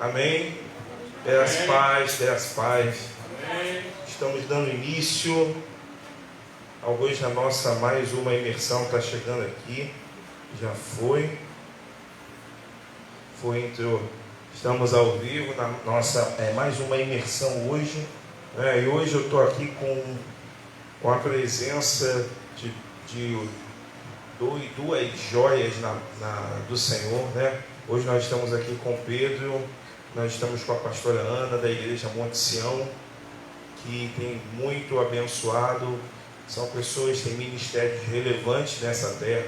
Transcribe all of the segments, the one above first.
Amém? Pelas paz, pelas paz. Estamos dando início a hoje a nossa mais uma imersão. Está chegando aqui. Já foi. Entrou. Estamos ao vivo na nossa mais uma imersão hoje. E hoje eu estou aqui com a presença de duas joias do Senhor, né? Hoje nós estamos aqui com Pedro, nós estamos com a pastora Ana da igreja Monte Sião, que tem muito abençoado. São pessoas que têm ministérios relevantes nessa terra.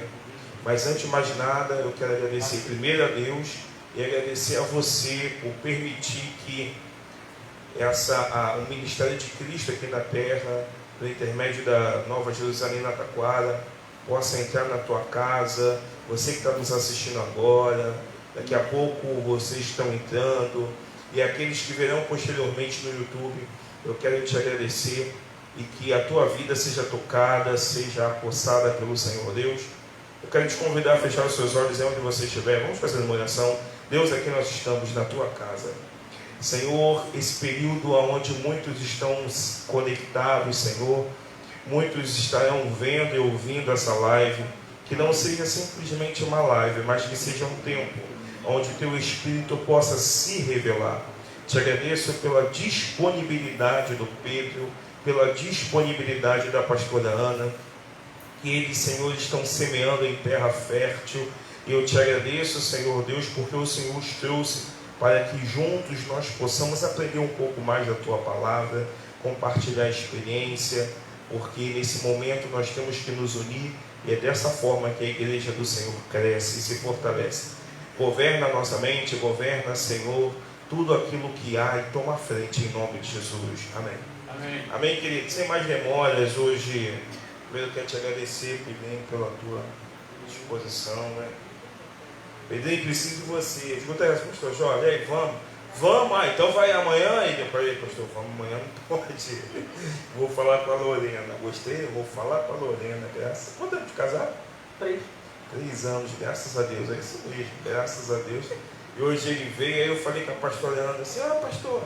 Mas antes de mais nada, eu quero agradecer primeiro a Deus e agradecer a você por permitir que o ministério de Cristo aqui na terra, por intermédio da Nova Jerusalém na Taquara, possa entrar na tua casa. Você que está nos assistindo agora, daqui a pouco vocês estão entrando, e aqueles que verão posteriormente no YouTube, eu quero te agradecer e que a tua vida seja tocada, seja acossada pelo Senhor Deus. Eu quero te convidar a fechar os seus olhos onde você estiver. Vamos fazer uma oração. Deus, aqui nós estamos na tua casa. Senhor, esse período onde muitos estão conectados, Senhor, muitos estarão vendo e ouvindo essa live, que não seja simplesmente uma live, mas que seja um tempo onde o teu Espírito possa se revelar. Te agradeço pela disponibilidade do Pedro, pela disponibilidade da pastora Ana, que eles, Senhor, estão semeando em terra fértil. E eu te agradeço, Senhor Deus, porque o Senhor os trouxe para que juntos nós possamos aprender um pouco mais da tua palavra, compartilhar a experiência, porque nesse momento nós temos que nos unir, e é dessa forma que a igreja do Senhor cresce e se fortalece. Governa a nossa mente, governa, Senhor, tudo aquilo que há, e toma a frente em nome de Jesus. Amém. Amém. Amém, querido. Sem mais demórias, hoje primeiro eu quero te agradecer, Pedrinho, pela tua disposição, né? Pedrinho, preciso de você. Escuta essa, pastor Jorge, aí, vamos, então vai amanhã. E depois, pastor, vamos amanhã, não pode. Vou falar com a Lorena, gostei? Vou falar com a Lorena, graças. Quanto tempo de casado? 3 anos, graças a Deus, é isso mesmo, graças a Deus. E hoje ele veio, aí eu falei com a pastora Ana assim: pastor,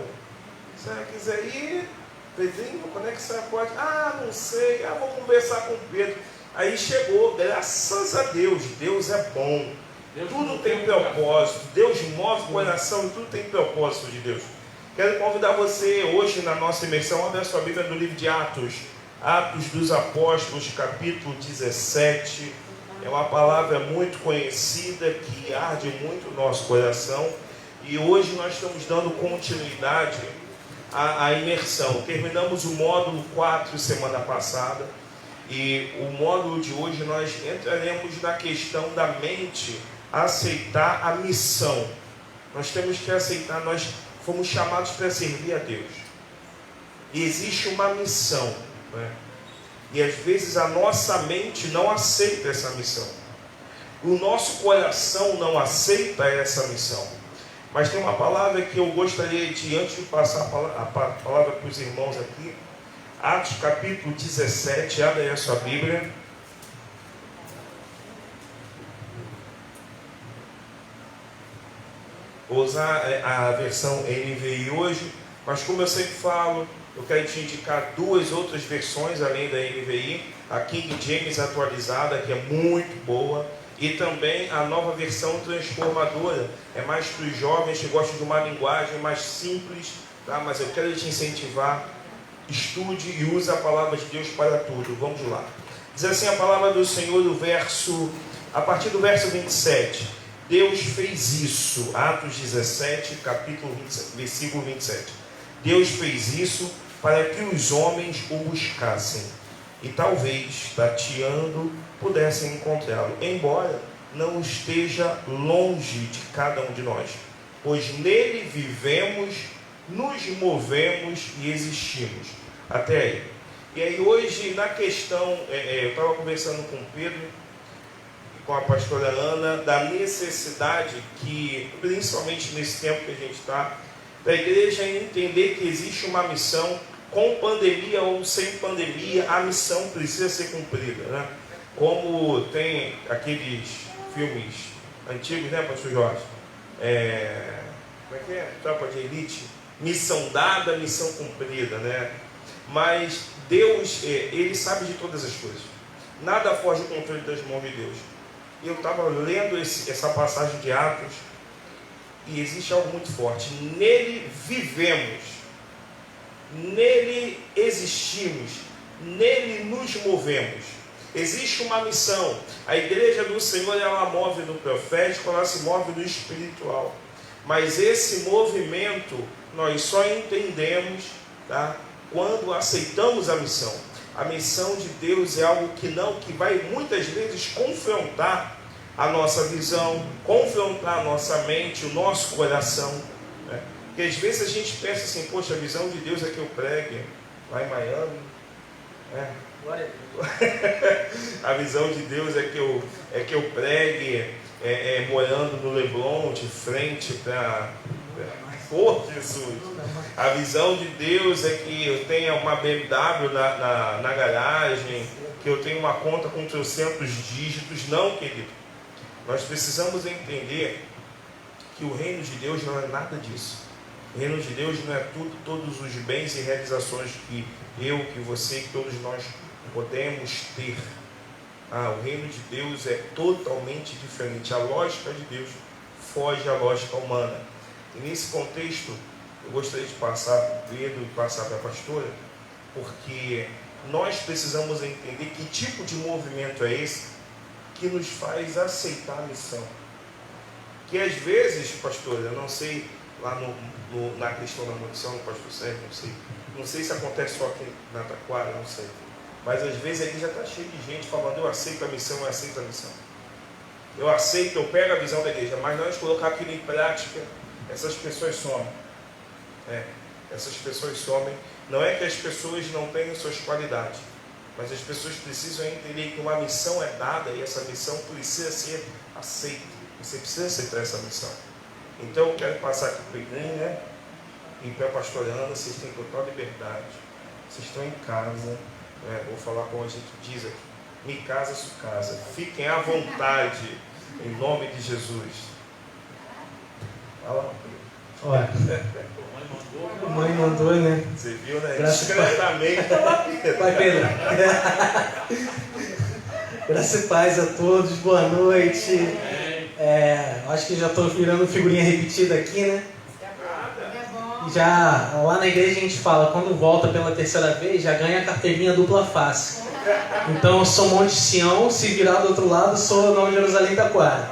se ela quiser ir, Pedrinho, quando é que você pode? Não sei, vou conversar com o Pedro. Aí chegou, graças a Deus, Deus é bom. Tudo tem propósito. Deus move o coração e tudo tem propósito de Deus. Quero convidar você hoje na nossa imersão. Abra a sua Bíblia no livro de Atos, Atos dos Apóstolos, capítulo 17. É uma palavra muito conhecida que arde muito o nosso coração. E hoje nós estamos dando continuidade à imersão. Terminamos o módulo 4 semana passada. E o módulo de hoje nós entraremos na questão da mente aceitar a missão. Nós temos que aceitar, nós fomos chamados para servir a Deus. E existe uma missão, né? E às vezes a nossa mente não aceita essa missão. O nosso coração não aceita essa missão. Mas tem uma palavra que eu gostaria de, antes de passar a palavra para os irmãos aqui, Atos capítulo 17, abre aí a sua Bíblia. Vou usar a versão NVI hoje, mas como eu sempre falo, eu quero te indicar duas outras versões além da NVI, a King James atualizada, que é muito boa, e também a nova versão transformadora, é mais para os jovens que gostam de uma linguagem mais simples, tá? Mas eu quero te incentivar, estude e use a palavra de Deus para tudo. Vamos lá. Diz assim a palavra do Senhor, a partir do verso 27. Deus fez isso, Atos 17, capítulo 27, versículo 27. Deus fez isso para que os homens o buscassem e talvez, tateando, pudessem encontrá-lo, embora não esteja longe de cada um de nós, pois nele vivemos, nos movemos e existimos. Até aí. E aí hoje, na questão, eu estava conversando com o Pedro, com a pastora Ana, da necessidade que, principalmente nesse tempo que a gente está, da igreja entender que existe uma missão, com pandemia ou sem pandemia, a missão precisa ser cumprida, né? Como tem aqueles filmes antigos, né, pastor Jorge? como é que é? Tropa de elite, missão dada, missão cumprida, né? Mas Deus, Ele sabe de todas as coisas. Nada foge do controle das mãos de Deus. E eu estava lendo essa passagem de Atos, e existe algo muito forte. Nele vivemos, nele existimos, nele nos movemos. Existe uma missão. A igreja do Senhor, ela move no profético, ela se move no espiritual. Mas esse movimento nós só entendemos, tá, quando aceitamos a missão. A missão de Deus é algo que vai muitas vezes confrontar a nossa visão, confrontar a nossa mente, o nosso coração, né? Porque às vezes a gente pensa assim, poxa, a visão de Deus é que eu pregue lá em Miami, né? A visão de Deus é que eu pregue morando no Leblon, de frente para Jesus. A visão de Deus é que eu tenha uma BMW na garagem, que eu tenha uma conta com 300 dígitos. Não, querido. Nós precisamos entender que o reino de Deus não é nada disso. O reino de Deus não é todos os bens e realizações que eu, que você, que todos nós podemos ter. O reino de Deus é totalmente diferente. A lógica de Deus foge à lógica humana. E nesse contexto, eu gostaria de passar para o Pedro e passar para a pastora, porque nós precisamos entender que tipo de movimento é esse que nos faz aceitar a missão. Que às vezes, pastora, eu não sei, lá na questão da munição, no pastor Sérgio, não sei se acontece só aqui na Taquara, não sei. Mas às vezes aqui já está cheio de gente falando, eu aceito a missão, eu aceito a missão. Eu aceito, eu pego a visão da igreja, mas nós colocar aquilo em prática, essas pessoas somem. Essas pessoas somem. Não é que as pessoas não tenham suas qualidades, mas as pessoas precisam entender que uma missão é dada e essa missão precisa ser aceita. Você precisa aceitar essa missão. Então eu quero passar aqui para o Pedrinho, né? E para a pastora Ana, vocês têm total liberdade. Vocês estão em casa. Vou falar como a gente diz aqui. Me casa, su casa. Fiquem à vontade, em nome de Jesus. Fala, olha. A mãe mandou, né? Você viu, né? Discretamente. Vai, Pedro. Graças e paz a todos, boa noite. Acho que já estou virando figurinha repetida aqui, né? Já lá na igreja a gente fala, quando volta pela terceira vez, já ganha a carteirinha dupla face. Então eu sou Monte Sião, se virar do outro lado, sou Nova Jerusalém Taquara.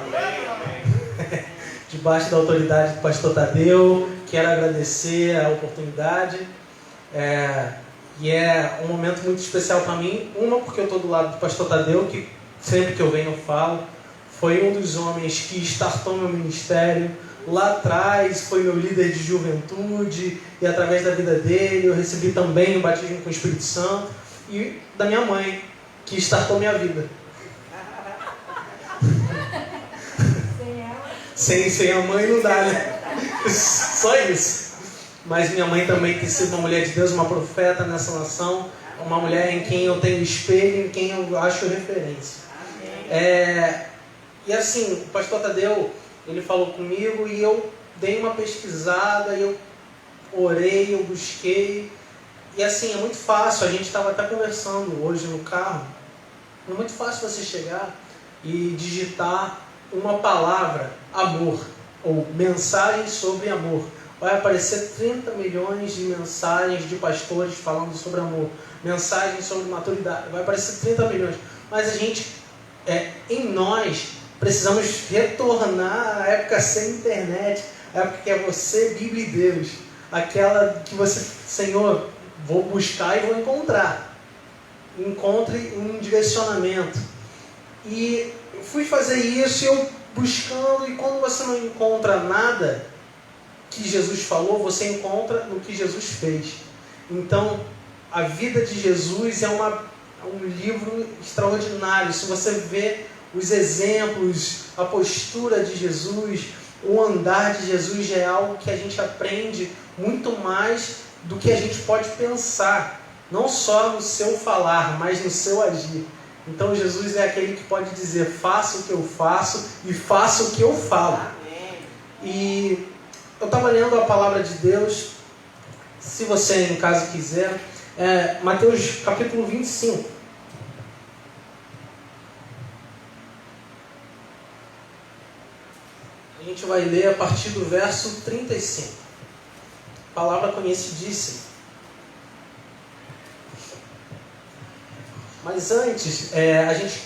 Debaixo da autoridade do pastor Tadeu, quero agradecer a oportunidade. E é um momento muito especial para mim. Uma, porque eu estou do lado do pastor Tadeu, que sempre que eu venho eu falo. Foi um dos homens que startou meu ministério. Lá atrás foi meu líder de juventude, e através da vida dele eu recebi também o batismo com o Espírito Santo, e da minha mãe, que startou minha vida. Sem a mãe não dá, né? Só isso. Mas minha mãe também tem sido uma mulher de Deus, uma profeta nessa nação, uma mulher em quem eu tenho espelho, em quem eu acho referência. E assim, o pastor Tadeu, ele falou comigo e eu dei uma pesquisada, eu orei, eu busquei. E assim, é muito fácil, a gente estava até conversando hoje no carro, é muito fácil você chegar e digitar uma palavra, amor, ou mensagem sobre amor. Vai aparecer 30 milhões de mensagens de pastores falando sobre amor, mensagens sobre maturidade, vai aparecer 30 milhões. Mas a gente, em nós, precisamos retornar à época sem internet, a época que é você, Bíblia e Deus. Aquela que você, Senhor, vou buscar e vou encontrar. Encontre um direcionamento. E eu fui fazer isso, eu buscando, e quando você não encontra nada que Jesus falou, você encontra no que Jesus fez. Então, a vida de Jesus é um livro extraordinário. Se você vê os exemplos, a postura de Jesus, o andar de Jesus, é algo que a gente aprende muito mais do que a gente pode pensar, não só no seu falar, mas no seu agir. Então Jesus é aquele que pode dizer, faça o que eu faço e faça o que eu falo. E eu estava lendo a palavra de Deus, se você em casa quiser, Mateus capítulo 25. A gente vai ler a partir do verso 35. Palavra conhecidíssima. Mas antes, a gente,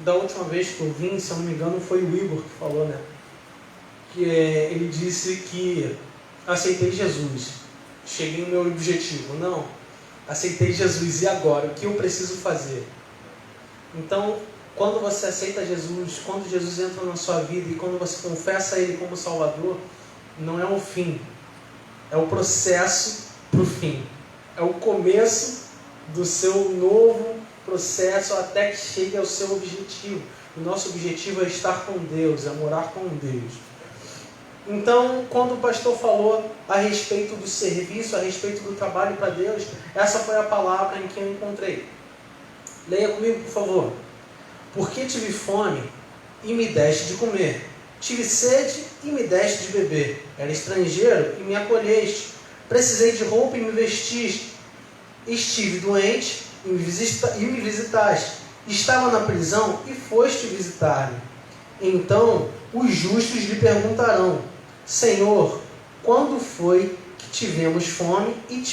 da última vez que eu vim, se eu não me engano, foi o Igor que falou, né? Que ele disse que aceitei Jesus, cheguei no meu objetivo. Não, aceitei Jesus, e agora? O que eu preciso fazer? Então, quando você aceita Jesus, quando Jesus entra na sua vida e quando você confessa Ele como Salvador, não é o fim, é o processo para o fim. É o começo do seu novo processo até que chegue ao seu objetivo. O nosso objetivo é estar com Deus, é morar com Deus. Então, quando o pastor falou a respeito do serviço, a respeito do trabalho para Deus, essa foi a palavra em que eu encontrei. Leia comigo, por favor. Porque tive fome e me deste de comer. Tive sede e me deste de beber. Era estrangeiro e me acolheste. Precisei de roupa e me vestiste. Estive doente e me visitaste. Estava na prisão e foste visitar-me. Então os justos lhe perguntarão: Senhor, quando foi que tivemos fome e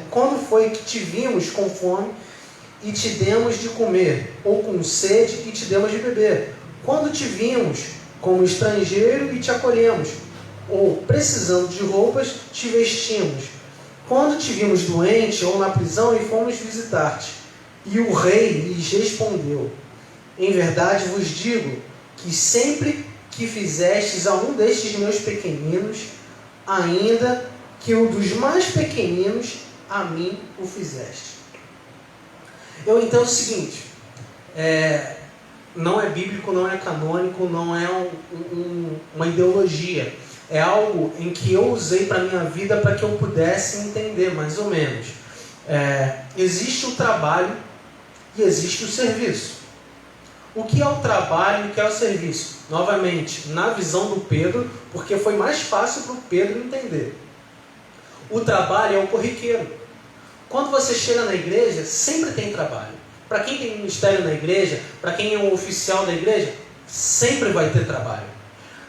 quando foi que te vimos com fome e te demos de comer, ou com sede e te demos de beber? Quando te vimos como estrangeiro e te acolhemos, ou precisando de roupas, te vestimos? Quando te vimos doente ou na prisão e fomos visitar-te? E o rei lhes respondeu: em verdade vos digo que sempre que fizestes a um destes meus pequeninos, ainda que o dos mais pequeninos, a mim o fizeste. Eu entendo o seguinte, não é bíblico, não é canônico, não é uma ideologia. É algo em que eu usei para a minha vida para que eu pudesse entender, mais ou menos. Existe o trabalho e existe o serviço. O que é o trabalho e o que é o serviço? Novamente, na visão do Pedro, porque foi mais fácil para o Pedro entender. O trabalho é o corriqueiro. Quando você chega na igreja, sempre tem trabalho. Para quem tem ministério na igreja, para quem é um oficial da igreja, sempre vai ter trabalho.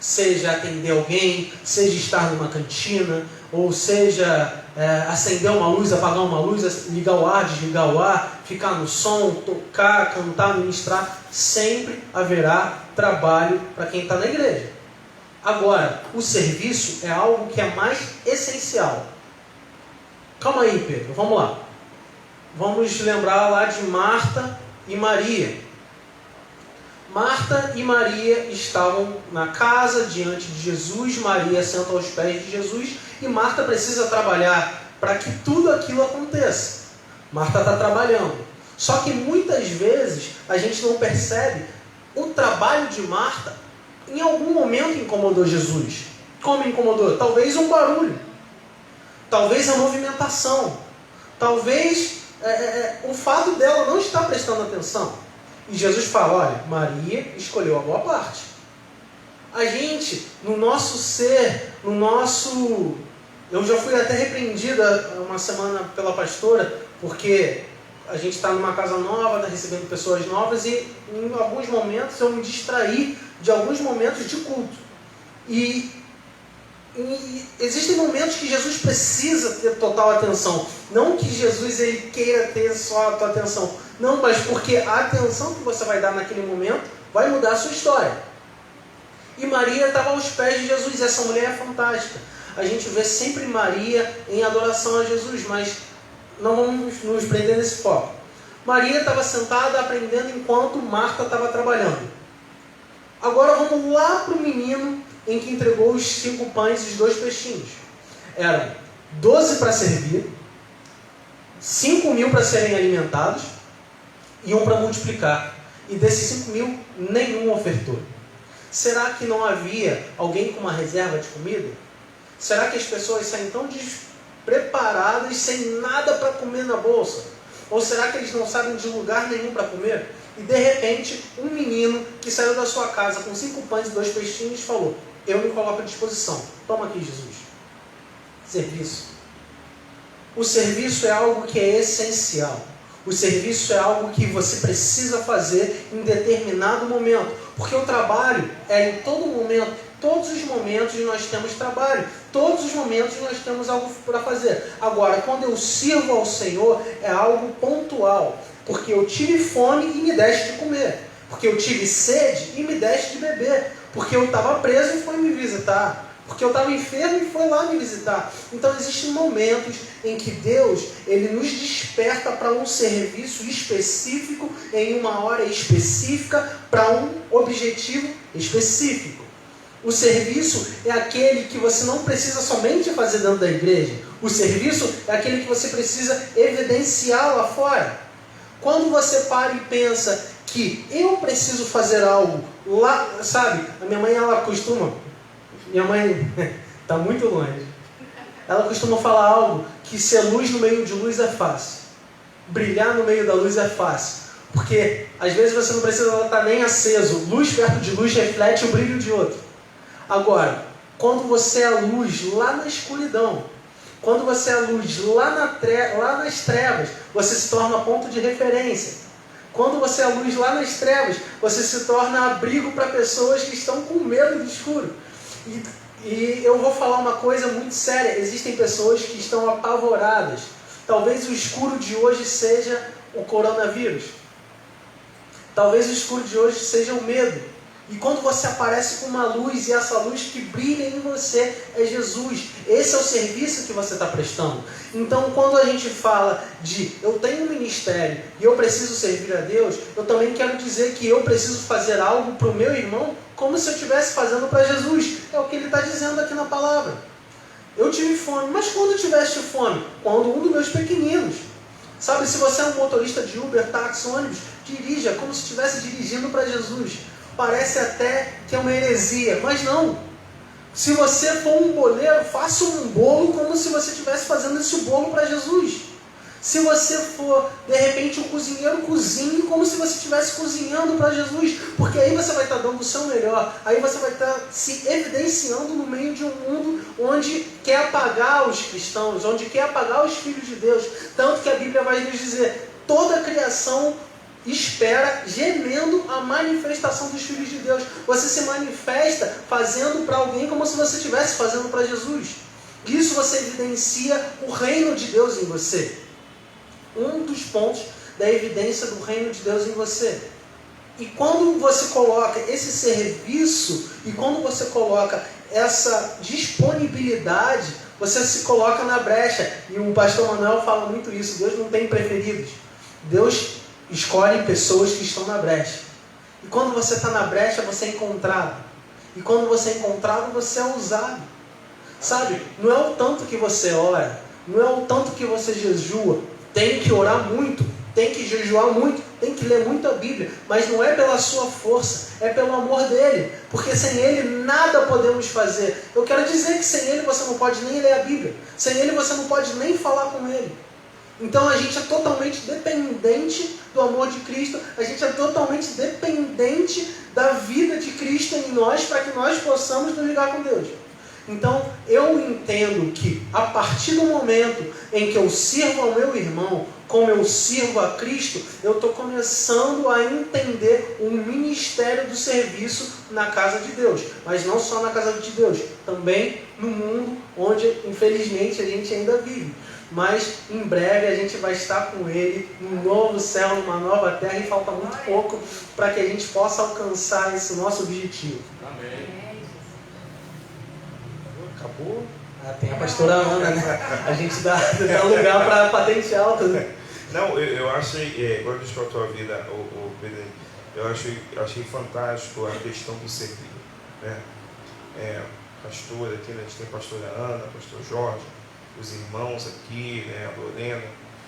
Seja atender alguém, seja estar numa cantina, ou seja acender uma luz, apagar uma luz, ligar o ar, desligar o ar, ficar no som, tocar, cantar, ministrar. Sempre haverá trabalho para quem está na igreja. Agora, o serviço é algo que é mais essencial. Calma aí, Pedro, vamos lá. Vamos lembrar lá de Marta e Maria. Marta e Maria estavam na casa diante de Jesus. Maria senta aos pés de Jesus e Marta precisa trabalhar para que tudo aquilo aconteça. Marta está trabalhando. Só que muitas vezes a gente não percebe o trabalho de Marta. Em algum momento incomodou Jesus. Como incomodou? Talvez um barulho. Talvez a movimentação. Talvez o fato dela não estar prestando atenção. E Jesus fala: olha, Maria escolheu a boa parte. A gente, no nosso ser, eu já fui até repreendida uma semana pela pastora, porque a gente está numa casa nova, está recebendo pessoas novas, e em alguns momentos eu me distraí de alguns momentos de culto. E existem momentos que Jesus precisa ter total atenção. Não que Jesus ele queira ter só a tua atenção. Não, mas porque a atenção que você vai dar naquele momento vai mudar a sua história. E Maria estava aos pés de Jesus. Essa mulher é fantástica. A gente vê sempre Maria em adoração a Jesus, mas não vamos nos prender nesse foco. Maria estava sentada aprendendo enquanto Marta estava trabalhando. Agora vamos lá para o menino em que entregou os 5 pães e os 2 peixinhos. Eram 12 para servir, 5.000 para serem alimentados e 1 para multiplicar. E desses 5.000, nenhum ofertou. Será que não havia alguém com uma reserva de comida? Será que as pessoas saem tão despreparadas, sem nada para comer na bolsa? Ou será que eles não sabem de lugar nenhum para comer? E de repente, um menino que saiu da sua casa com 5 pães e 2 peixinhos falou: eu me coloco à disposição. Toma aqui, Jesus. Serviço. O serviço é algo que é essencial. O serviço é algo que você precisa fazer em determinado momento. Porque o trabalho é em todo momento. Todos os momentos nós temos trabalho. Todos os momentos nós temos algo para fazer. Agora, quando eu sirvo ao Senhor, é algo pontual. Porque eu tive fome e me deste de comer. Porque eu tive sede e me deste de beber. Porque eu estava preso e foi me visitar. Porque eu estava enfermo e foi lá me visitar. Então existem momentos em que Deus, Ele nos desperta para um serviço específico, em uma hora específica, para um objetivo específico. O serviço é aquele que você não precisa somente fazer dentro da igreja. O serviço é aquele que você precisa evidenciar lá fora. Quando você para e pensa que eu preciso fazer algo lá, sabe? A minha mãe, ela costuma... Minha mãe está muito longe. Ela costuma falar algo que ser luz no meio de luz é fácil. Brilhar no meio da luz é fácil. Porque às vezes você não precisa estar nem aceso. Luz perto de luz reflete o brilho de outro. Agora, quando você é a luz lá na escuridão, quando você é a luz lá nas trevas, você se torna ponto de referência. Quando você é a luz lá nas trevas, você se torna abrigo para pessoas que estão com medo do escuro. E eu vou falar uma coisa muito séria. Existem pessoas que estão apavoradas. Talvez o escuro de hoje seja o coronavírus. Talvez o escuro de hoje seja o medo. E quando você aparece com uma luz, e essa luz que brilha em você é Jesus. Esse é o serviço que você está prestando. Então, quando a gente fala de eu tenho um ministério e eu preciso servir a Deus, eu também quero dizer que eu preciso fazer algo para o meu irmão como se eu estivesse fazendo para Jesus. É o que ele está dizendo aqui na palavra. Eu tive fome, mas quando tiveste fome? Quando um dos meus pequeninos. Sabe, se você é um motorista de Uber, táxi, ônibus, dirija como se estivesse dirigindo para Jesus. Parece até que é uma heresia, mas não. Se você for um boleiro, faça um bolo como se você estivesse fazendo esse bolo para Jesus. Se você for, de repente, um cozinheiro, cozinhe como se você estivesse cozinhando para Jesus. Porque aí você vai estar dando o seu melhor. Aí você vai estar se evidenciando no meio de um mundo onde quer apagar os cristãos, onde quer apagar os filhos de Deus. Tanto que a Bíblia vai nos dizer, toda a criação espera, gemendo a manifestação dos filhos de Deus. Você se manifesta fazendo para alguém como se você estivesse fazendo para Jesus. Isso você evidencia o reino de Deus em você. Um dos pontos da evidência do reino de Deus em você. E quando você coloca esse serviço, e quando você coloca essa disponibilidade, você se coloca na brecha. E o pastor Manuel fala muito isso. Deus não tem preferidos. Deus escolhe pessoas que estão na brecha. E quando você está na brecha, você é encontrado. E quando você é encontrado, você é usado. Sabe? Não é o tanto que você ora, não é o tanto que você jejua. Tem que orar muito, tem que jejuar muito, tem que ler muito a Bíblia. Mas não é pela sua força, é pelo amor dele. Porque sem ele nada podemos fazer. Eu quero dizer que sem ele você não pode nem ler a Bíblia. Sem ele você não pode nem falar com ele. Então a gente é totalmente dependente do amor de Cristo, a gente é totalmente dependente da vida de Cristo em nós para que nós possamos nos ligar com Deus. Então eu entendo que a partir do momento em que eu sirvo ao meu irmão, como eu sirvo a Cristo, eu estou começando a entender o ministério do serviço na casa de Deus. Mas não só na casa de Deus, também no mundo onde infelizmente a gente ainda vive. Mas em breve a gente vai estar com Ele num novo céu, numa nova terra, e falta muito pouco para que a gente possa alcançar esse nosso objetivo. Amém. Acabou? Tem a pastora Ana, né? A gente dá lugar para patente alta. Né? Não, eu achei, agora deixa eu a tua vida, Pedro, eu achei fantástico a questão do servir. Né? Pastora, aqui a gente tem a pastora Ana, pastor Jorge, os irmãos aqui, né, a Lorena.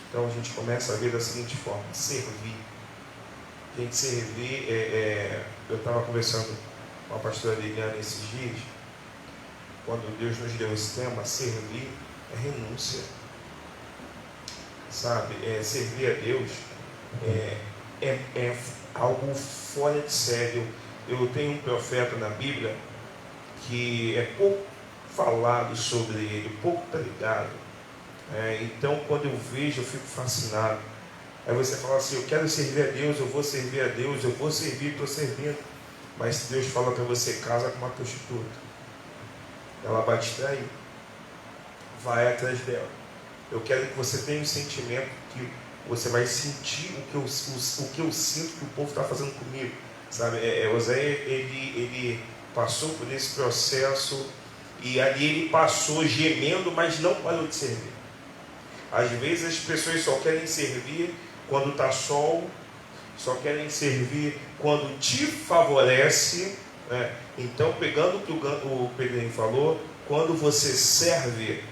Então a gente começa a ver da seguinte forma: servir. Gente, servir, eu estava conversando com a pastora Liliana esses dias, quando Deus nos deu esse tema, servir é renúncia. Sabe, servir a Deus é algo fora de sério. Eu tenho um profeta na Bíblia que é pouco falado sobre ele, pouco pregado. Então, quando eu vejo, eu fico fascinado. Aí você fala assim: eu quero servir a Deus, eu vou servir a Deus, eu vou servir, estou servindo. Mas se Deus fala para você, casa com uma prostituta, ela vai te trair, vai atrás dela. Eu quero que você tenha um sentimento que você vai sentir o que eu sinto que o povo está fazendo comigo, sabe? Oséias, ele passou por esse processo, e ali ele passou gemendo, mas não parou de servir. Às vezes as pessoas só querem servir quando está sol, só querem servir quando te favorece, né? Então, pegando o que o Pedrinho falou, quando você serve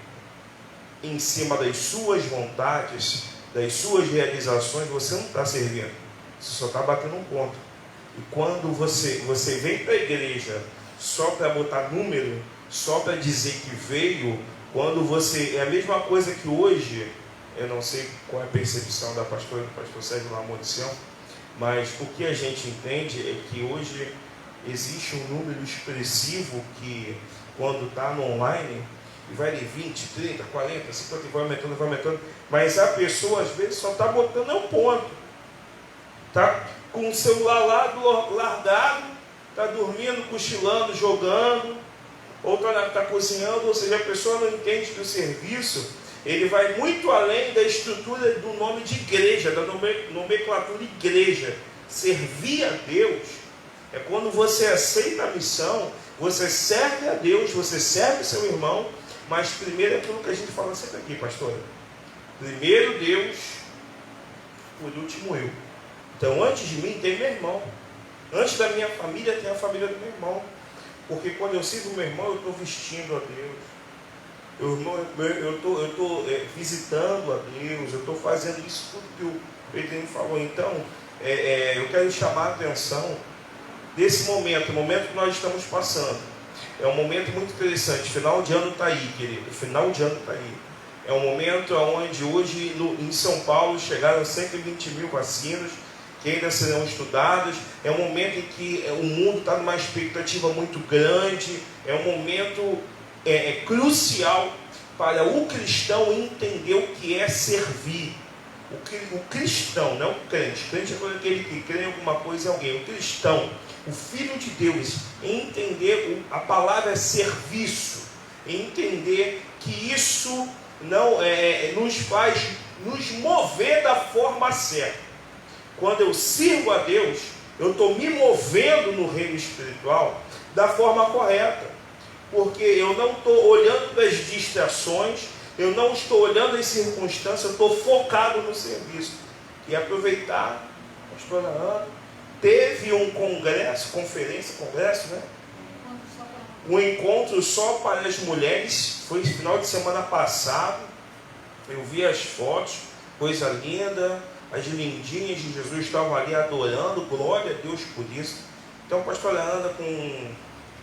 em cima das suas vontades, das suas realizações, você não está servindo, você só está batendo um ponto. E quando você vem para a igreja só para botar número, só para dizer que veio, quando você... É a mesma coisa que hoje, eu não sei qual é a percepção do pastor Sérgio Lamont, mas o que a gente entende é que hoje existe um número expressivo que, quando está no online, vai de 20, 30, 40, 50, vai aumentando, mas a pessoa às vezes só está botando um ponto, está com o celular lá largado, está dormindo, cochilando, jogando, ou está cozinhando. Ou seja, a pessoa não entende que o serviço, ele vai muito além da estrutura do nome de igreja, da nomenclatura igreja. Servir a Deus é quando você aceita a missão, você serve a Deus, você serve seu irmão, mas primeiro é aquilo que a gente fala sempre aqui, pastora. Primeiro Deus, por último eu. Então, antes de mim tem meu irmão. Antes da minha família tem a família do meu irmão. Porque quando eu sirvo meu irmão, eu estou vestindo a Deus. Eu estou visitando a Deus. Eu estou fazendo isso tudo que o Pedrinho falou. Então, eu quero chamar a atenção desse momento, o momento que nós estamos passando. É um momento muito interessante. Final de ano está aí, querido. Final de ano está aí. É um momento onde hoje em São Paulo chegaram 120 mil vacinas que ainda serão estudadas. É um momento em que o mundo está numa expectativa muito grande. É um momento crucial para o cristão entender o que é servir. O cristão, não o crente. O crente é aquele que crê em alguma coisa em alguém. O cristão, o Filho de Deus, entender a palavra serviço, entender que isso não nos faz nos mover da forma certa. Quando eu sirvo a Deus, eu estou me movendo no reino espiritual da forma correta, porque eu não estou olhando para as distrações, eu não estou olhando as circunstâncias, eu estou focado no serviço. E aproveitar, a pastora Ana teve um congresso, né? Um encontro só para as mulheres, foi final de semana passado. Eu vi as fotos, coisa linda, as lindinhas de Jesus estavam ali adorando, glória a Deus por isso. Então a pastora Ana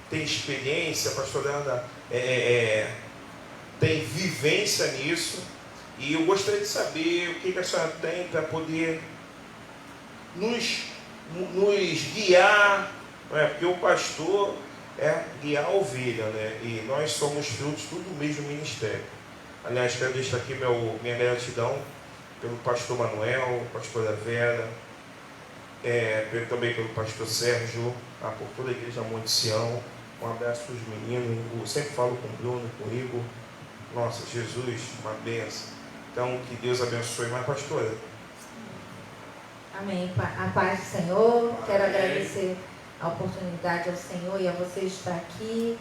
tem experiência, a pastora Ana tem vivência nisso, e eu gostaria de saber o que a senhora tem para poder nos guiar, né? Porque o pastor é guiar a ovelha, né? E nós somos frutos tudo do mesmo ministério. Aliás, quero deixar aqui minha gratidão pelo pastor Manuel, pastora Vera, também pelo pastor Sérgio, por toda a igreja Monte Sião. Um abraço para os meninos. Eu sempre falo com o Bruno, com o Igor. Nossa, Jesus, uma benção. Então, que Deus abençoe. Mas, pastora? Amém. A paz do Senhor. Quero agradecer a oportunidade ao Senhor e a você estar aqui,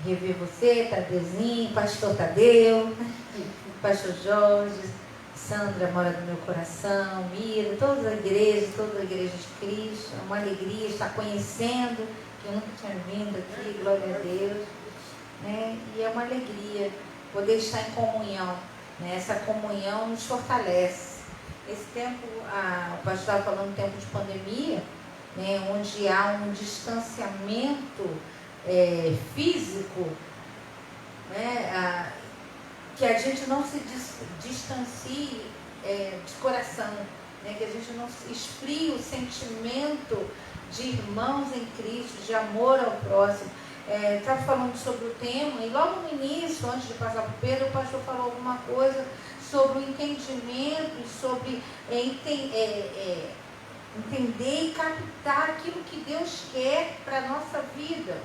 rever você, Tadeuzinho, pastor Tadeu, pastor Jorge, Sandra mora no meu coração, Mira, toda a igreja de Cristo. É uma alegria estar conhecendo, que eu nunca tinha vindo aqui, glória a Deus, né? E é uma alegria poder estar em comunhão, né? Essa comunhão nos fortalece. Esse tempo, o pastor estava falando, tempo de pandemia, né? Onde há um distanciamento físico, né? Que a gente não se distancie de coração, né? Que a gente não esfrie o sentimento de irmãos em Cristo, de amor ao próximo. Estava falando sobre o tema, e logo no início, antes de passar para o Pedro, o pastor falou alguma coisa sobre o entendimento e sobre entender e captar aquilo que Deus quer para a nossa vida.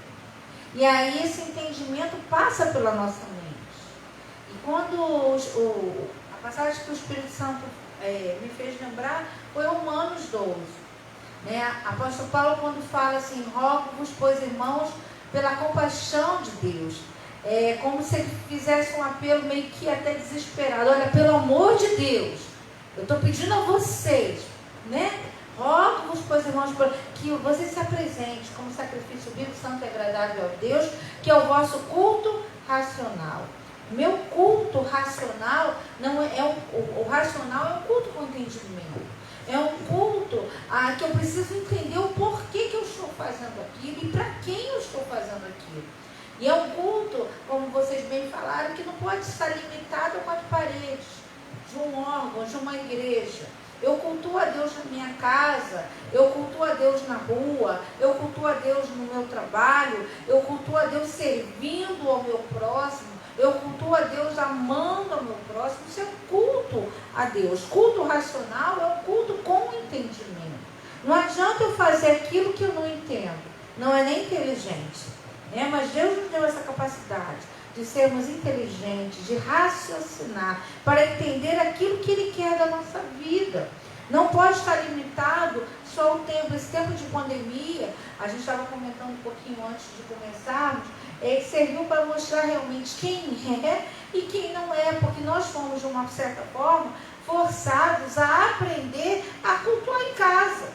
E aí esse entendimento passa pela nossa mente. E quando a passagem que o Espírito Santo me fez lembrar foi Romanos 12. Né? Apóstolo Paulo, quando fala assim, rogo-vos, pois irmãos, pela compaixão de Deus. É como se ele fizesse um apelo meio que até desesperado. Olha, pelo amor de Deus, eu estou pedindo a vocês, né? Rogo-vos, pois irmãos, que vocês se apresentem como sacrifício vivo, santo e agradável a Deus, que é o vosso culto racional. Meu culto racional não o racional é um culto com entendimento. É um culto que eu preciso entender o porquê que eu estou fazendo aquilo e para quem eu estou fazendo aquilo. E é um culto, como vocês bem falaram, que não pode estar limitado a 4 paredes de um órgão, de uma igreja. Eu cultuo a Deus na minha casa, eu cultuo a Deus na rua, eu cultuo a Deus no meu trabalho, eu cultuo a Deus servindo ao meu próximo, eu cultuo a Deus amando ao meu próximo. Isso é um culto a Deus. Culto racional é um culto com entendimento. Não adianta eu fazer aquilo que eu não entendo. Não é nem inteligente. Né? Mas Deus nos deu essa capacidade de sermos inteligentes, de raciocinar, para entender aquilo que Ele quer da nossa vida. Não pode estar limitado só ao tempo. Esse tempo de pandemia, a gente estava comentando um pouquinho antes de começarmos, serviu para mostrar realmente quem é e quem não é, porque nós fomos, de uma certa forma, forçados a aprender a cultuar em casa,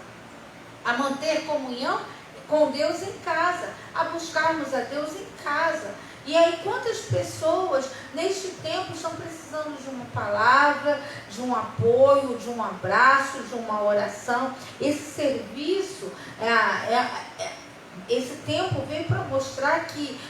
a manter comunhão com Deus em casa, a buscarmos a Deus em casa. E aí, quantas pessoas neste tempo estão precisando de uma palavra, de um apoio, de um abraço, de uma oração? Esse serviço, esse tempo veio para mostrar que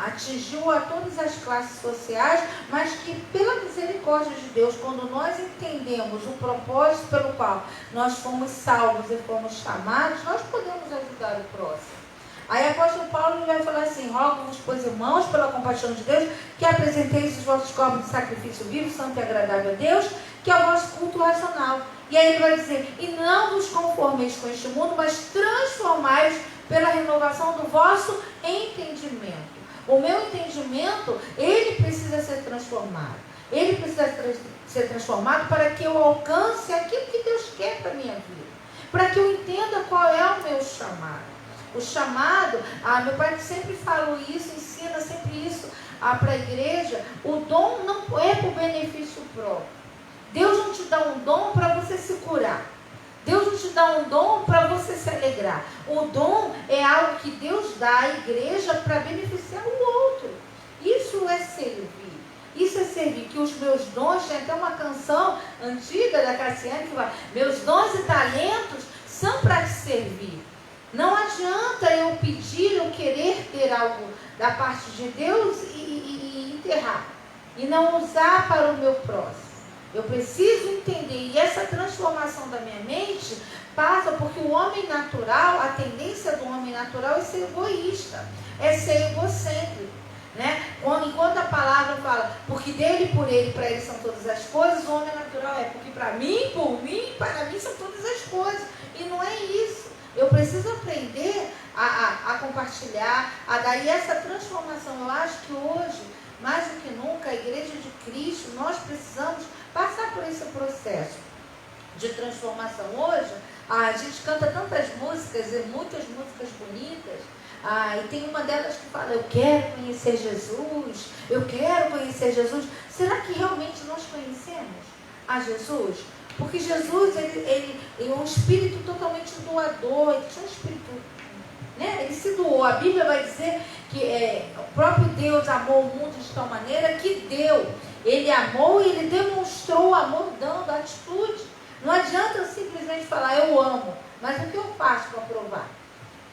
atingiu a todas as classes sociais, mas que pela misericórdia de Deus, quando nós entendemos o propósito pelo qual nós fomos salvos e fomos chamados, nós podemos ajudar o próximo. Aí o apóstolo Paulo vai falar assim, rogo-vos, pois irmãos, pela compaixão de Deus, que apresenteis os vossos corpos de sacrifício vivo, santo e agradável a Deus, que é o vosso culto racional. E aí ele vai dizer, e não vos conformeis com este mundo, mas transformai-vos pela renovação do vosso entendimento. O meu entendimento, ele precisa ser transformado. Ele precisa ser transformado para que eu alcance aquilo que Deus quer para a minha vida. Para que eu entenda qual é o meu chamado. O chamado, meu pai sempre falou isso, ensina sempre isso para a igreja. O dom não é por benefício próprio. Deus não te dá um dom para você se curar. Deus não te dá um dom para você se alegrar. O dom é algo que Deus dá à igreja para beneficiar o outro. Isso é servir. Isso é servir. Que os meus dons, tem até uma canção antiga da Cassiane que fala, meus dons e talentos são para te servir. Não adianta eu pedir, eu querer ter algo da parte de Deus e enterrar. E não usar para o meu próximo. Eu preciso entender. E essa transformação da minha mente passa porque o homem natural, a tendência do homem natural é ser egoísta. É ser egocêntrico. Né? Enquanto a palavra fala, porque dele, por ele, para ele são todas as coisas, o homem natural é porque para mim, por mim, para mim são todas as coisas. E não é isso. Eu preciso aprender a compartilhar, a dar. E essa transformação, eu acho que hoje, mais do que nunca, a Igreja de Cristo, nós precisamos passar por esse processo de transformação. Hoje, a gente canta tantas músicas, e muitas músicas bonitas, e tem uma delas que fala, eu quero conhecer Jesus, eu quero conhecer Jesus. Será que realmente nós conhecemos a Jesus? Porque Jesus, ele é um espírito totalmente doador, ele tinha um espírito, né? Ele se doou. A Bíblia vai dizer que o próprio Deus amou o mundo de tal maneira que deu. Ele amou e ele demonstrou o amor dando atitude. Não adianta eu simplesmente falar, eu amo, mas o que eu faço para provar?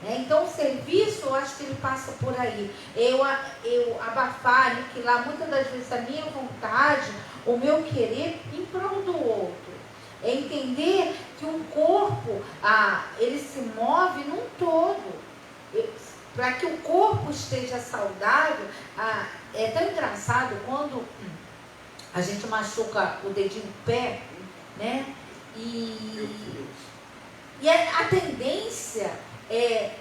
Então o serviço, eu acho que ele passa por aí. Eu abafar, aniquilar muitas das vezes a minha vontade, o meu querer em prol do outro. É entender que um corpo, ele se move num todo. Para que o corpo esteja saudável, é tão engraçado quando a gente machuca o dedinho do pé, né? E a tendência é,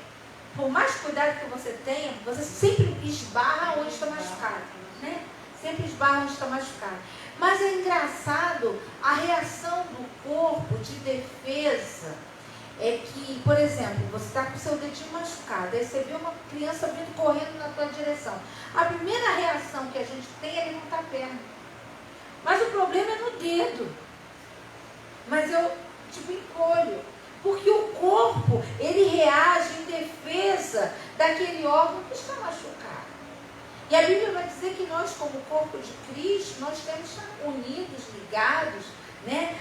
por mais cuidado que você tenha, você sempre esbarra onde está machucado, né? Sempre esbarra onde está machucado. Mas é engraçado a reação do corpo de defesa. É que, por exemplo, você está com o seu dedinho machucado, aí você vê uma criança vindo correndo na tua direção. A primeira reação que a gente tem é levantar a perna. Mas o problema é no dedo. Mas eu, encolho. Porque o corpo, ele reage em defesa daquele órgão que está machucado. E a Bíblia vai dizer que nós, como corpo de Cristo, nós temos que estar unidos, ligados, né?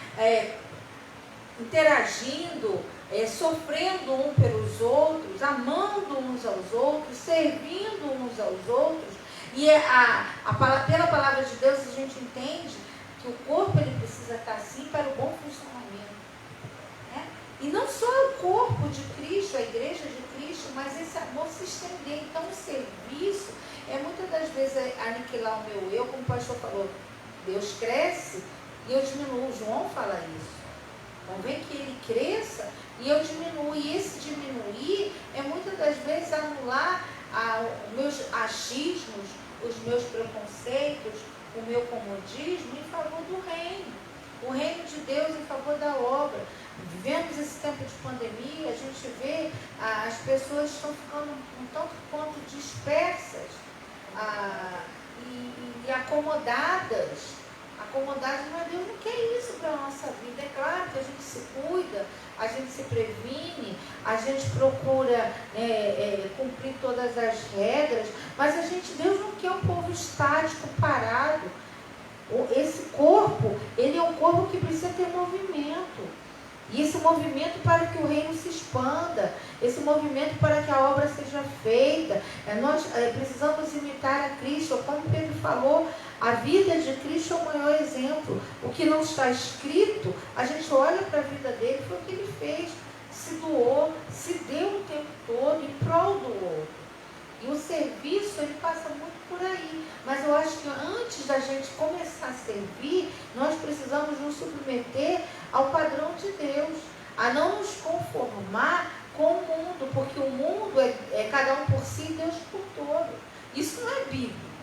Interagindo, sofrendo um pelos outros, amando uns aos outros, servindo uns aos outros. E pela palavra de Deus a gente entende que o corpo ele precisa estar assim para o bom funcionamento, né? E não só o corpo de Cristo, a igreja de Cristo, mas esse amor se estender. Então o serviço é muitas das vezes aniquilar o meu eu, como o pastor falou, Deus cresce e eu diminuo. O João fala isso. Convém que ele cresça e eu diminuo. E esse diminuir é muitas das vezes anular os meus achismos, os meus preconceitos, o meu comodismo em favor do reino. O reino de Deus em favor da obra. Vivemos esse tempo de pandemia, a gente vê as pessoas estão ficando um tanto quanto dispersas e acomodadas. Acomodados, mas Deus não quer isso para a nossa vida. É claro que a gente se cuida, a gente se previne, a gente procura cumprir todas as regras, mas Deus não quer um povo estático, parado. Esse corpo, ele é um corpo que precisa ter movimento. E esse movimento para que o reino se expanda, esse movimento para que a obra seja feita. Nós precisamos imitar a Cristo, como Pedro falou. A vida de Cristo é o maior exemplo. O que não está escrito, a gente olha para a vida dele, foi o que ele fez. Se doou, se deu o tempo todo em prol do outro. E o serviço, ele passa muito por aí. Mas eu acho que antes da gente começar a servir, nós precisamos nos submeter ao padrão de Deus. A não nos conformar com o mundo, porque o mundo é cada um por si e Deus por todo. Isso não é bíblico.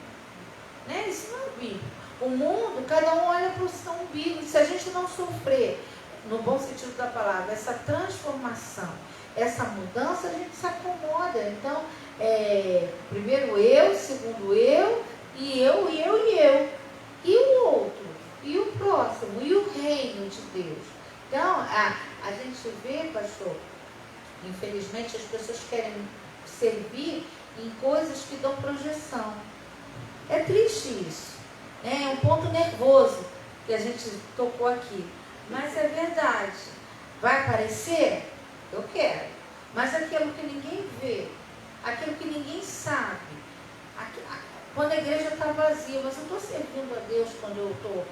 Né? Isso não é bíblico. O mundo, cada um olha para o seu umbigo. Se a gente não sofrer, no bom sentido da palavra, essa transformação, essa mudança, a gente se acomoda. Então, primeiro eu, segundo eu, e eu, e eu, e eu. E o outro, e o próximo, e o reino de Deus. Então, a gente vê, pastor, infelizmente as pessoas querem servir em coisas que dão projeção. É triste isso, né? É um ponto nervoso que a gente tocou aqui. Mas é verdade. Vai aparecer? Eu quero. Mas aquilo que ninguém vê, aquilo que ninguém sabe, quando a igreja está vazia, mas eu estou servindo a Deus quando eu estou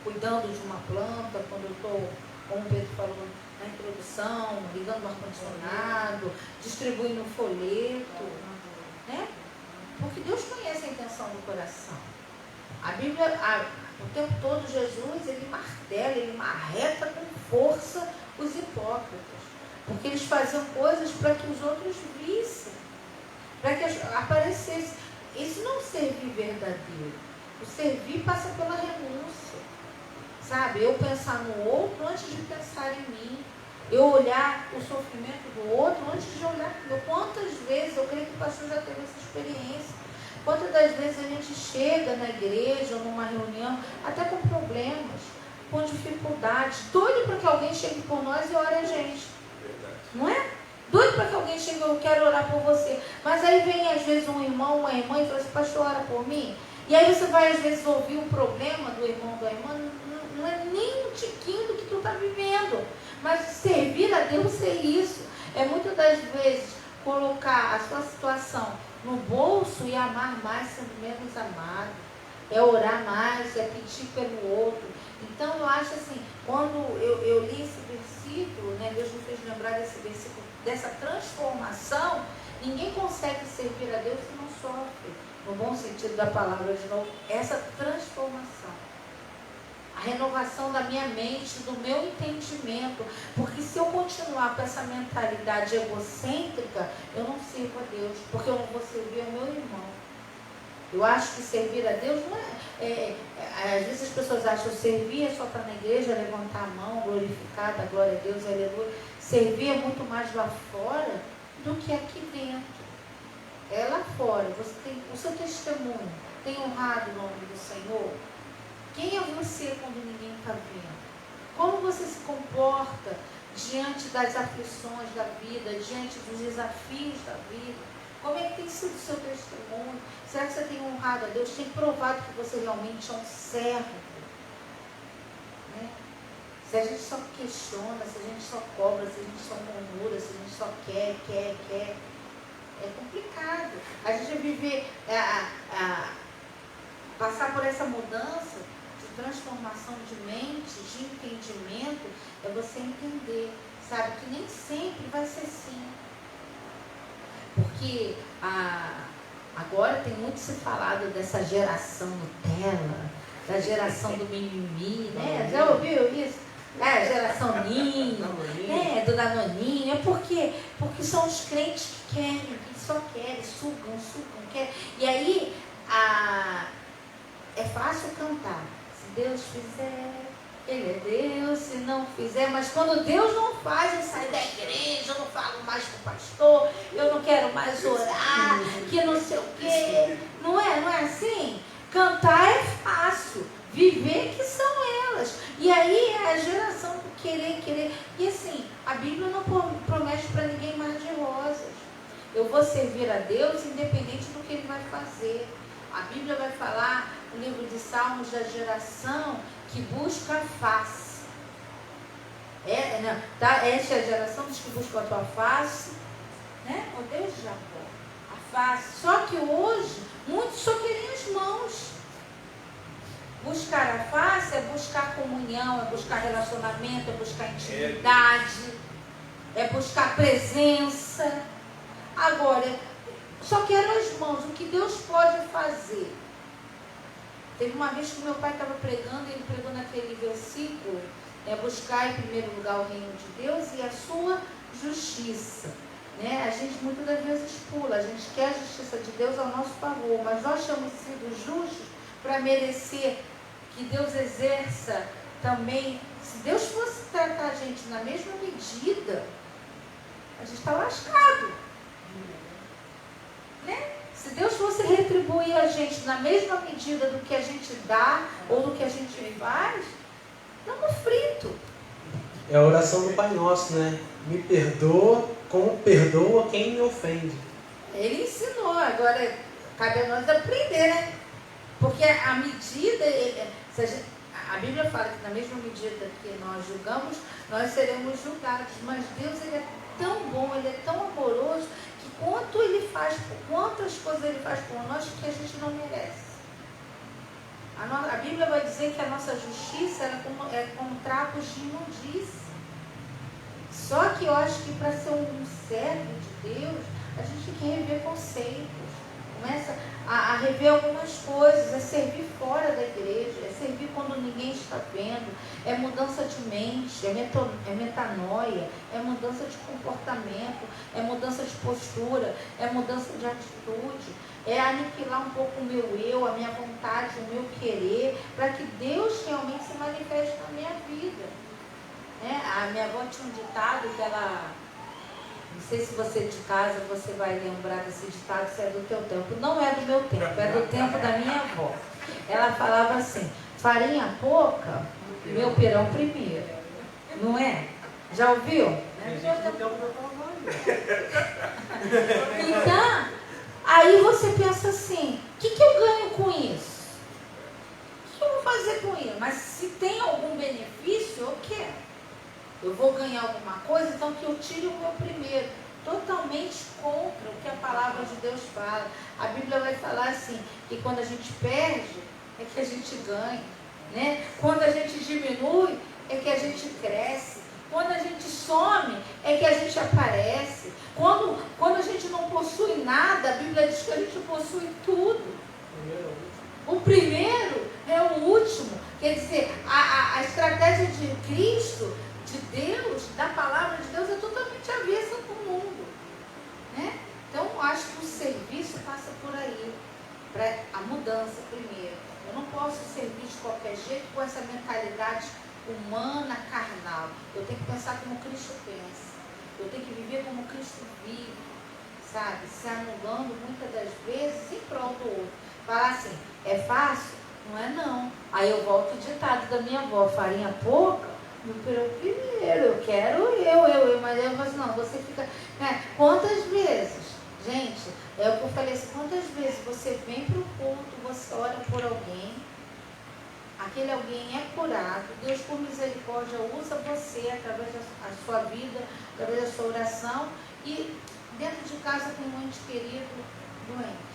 cuidando de uma planta, quando eu estou, como o Pedro falou na introdução, ligando o ar-condicionado, distribuindo um folheto, né? Porque Deus conhece a intenção do coração. A Bíblia, o tempo todo, Jesus, ele martela, ele marreta com força os hipócritas. Porque eles faziam coisas para que os outros vissem, para que aparecesse. Isso não é um servir verdadeiro. O servir passa pela renúncia. Sabe? Eu pensar no outro antes de pensar em mim. Eu olhar o sofrimento do outro antes de olhar o meu. Quantas vezes, eu creio que o pastor já teve essa experiência, quantas das vezes a gente chega na igreja ou numa reunião, até com problemas, com dificuldades, doido para que alguém chegue por nós e ore a gente. Verdade. Não é? Doido para que alguém chegue, eu quero orar por você. Mas aí vem às vezes um irmão, uma irmã e fala assim, pastor, ora por mim. E aí você vai às vezes ouvir um problema do irmão, da irmã, não é nem um tiquinho do que tu está vivendo. Mas servir a Deus é isso. É muitas das vezes colocar a sua situação no bolso e amar mais sendo menos amado. é orar mais, é pedir pelo outro. Então eu acho assim, quando eu li esse versículo, né, Deus me fez lembrar desse versículo, dessa transformação. Ninguém consegue servir a Deus se não sofre, no bom sentido da palavra, de novo, essa transformação. A renovação da minha mente, do meu entendimento. Porque se eu continuar com essa mentalidade egocêntrica, eu não sirvo a Deus, porque eu não vou servir ao meu irmão. Eu acho que servir a Deus não às vezes as pessoas acham que servir é só estar na igreja, levantar a mão, glorificar, dar glória a Deus, aleluia. Servir é muito mais lá fora do que aqui dentro. É lá fora, você tem o seu testemunho, tem honrado o nome do Senhor. Quem é você quando ninguém está vendo? Como você se comporta diante das aflições da vida, diante dos desafios da vida? Como é que tem sido o seu testemunho? Será que você tem honrado a Deus? Tem provado que você realmente é um servo? Né? Se a gente só questiona, se a gente só cobra, se a gente só murmura, se a gente só quer, é complicado. A gente viver, passar por essa mudança de transformação de mente, de entendimento, é você entender, sabe, que nem sempre vai ser assim. Porque agora tem muito se falado dessa geração Nutella, da geração do mimimi, né? Já ouviu isso? A geração Ninho, do Danoninho. É porque são os crentes que querem, que só querem, sugam, querem. E aí é fácil cantar. Se Deus fizer, Ele é Deus. Se não fizer, mas quando Deus não faz, eu saio da igreja, eu não falo mais com o pastor, eu não quero mais orar, que não sei o quê. Não é assim? Cantar é fácil, viver que são elas. E aí é a geração do querer. E assim, a Bíblia não promete para ninguém mar de rosas. Eu vou servir a Deus independente do que Ele vai fazer. A Bíblia vai falar, no livro de Salmos, da geração que busca a face. Esta é a geração dos que buscam a tua face, né? O Deus de Jacó, a face. Só que hoje, muitos só querem as mãos. Buscar a face é buscar comunhão, é buscar relacionamento, é buscar intimidade, é buscar presença. Agora, só quero as mãos. O que Deus pode fazer? Teve uma vez que meu pai estava pregando, ele pregou naquele versículo, buscar em primeiro lugar o reino de Deus e a sua justiça. Né? A gente muitas das vezes pula, a gente quer a justiça de Deus ao nosso favor, mas nós temos sido justos para merecer que Deus exerça também. Se Deus fosse tratar a gente na mesma medida, a gente está lascado. Né? Se Deus fosse retribuir a gente na mesma medida do que a gente dá ou do que a gente faz, estamos fritos. É a oração do Pai Nosso, né? Me perdoa como perdoa quem me ofende. Ele ensinou, agora cabe a nós aprender, né? Porque a medida, a Bíblia fala que na mesma medida que nós julgamos, nós seremos julgados. Mas Deus, Ele é tão bom, Ele é tão amoroso, que quantas coisas Ele faz por nós que a gente não merece. A Bíblia vai dizer que a nossa justiça é como trapos de imundícia. Só que eu acho que para ser um servo de Deus, a gente tem que rever conceitos. Começa a rever algumas coisas, é servir fora da igreja, é servir quando ninguém está vendo, é mudança de mente, é metanoia, é mudança de comportamento, é mudança de postura, é mudança de atitude, é aniquilar um pouco o meu eu, a minha vontade, o meu querer, para que Deus realmente se manifeste na minha vida. A minha avó tinha um ditado que ela... Não sei se você de casa, você vai lembrar desse ditado, se é do teu tempo. Não é do meu tempo, é do tempo da minha avó. Ela falava assim, farinha pouca, meu pirão primeiro. Não é? Já ouviu? Então, aí você pensa assim, o que eu ganho com isso? O que eu vou fazer com isso? Mas se tem algum benefício, eu quero. Eu vou ganhar alguma coisa, então que eu tire o meu primeiro. Totalmente contra o que a palavra de Deus fala. A Bíblia vai falar assim, que quando a gente perde, é que a gente ganha, né? Quando a gente diminui, é que a gente cresce. Quando a gente some, é que a gente aparece. Quando a gente não possui nada, a Bíblia diz que a gente possui tudo. O primeiro é o último. Quer dizer, a estratégia de Cristo, de Deus, da palavra de Deus, é totalmente avessa para o mundo, né? Então, acho que o serviço passa por aí, para a mudança primeiro. Eu não posso servir de qualquer jeito com essa mentalidade humana, carnal. Eu tenho que pensar como Cristo pensa. Eu tenho que viver como Cristo vive, sabe? Se anulando muitas das vezes em prol do outro. Falar assim, é fácil? Não é não. Aí eu volto o ditado da minha avó, farinha pouca, meu primeiro, eu quero mas eu falo assim, não, você fica... Né? Quantas vezes, gente, é o que eu falei assim, quantas vezes você vem para o culto, você ora por alguém, aquele alguém é curado, Deus por misericórdia usa você através da sua vida, através da sua oração, e dentro de casa tem um ente querido doente.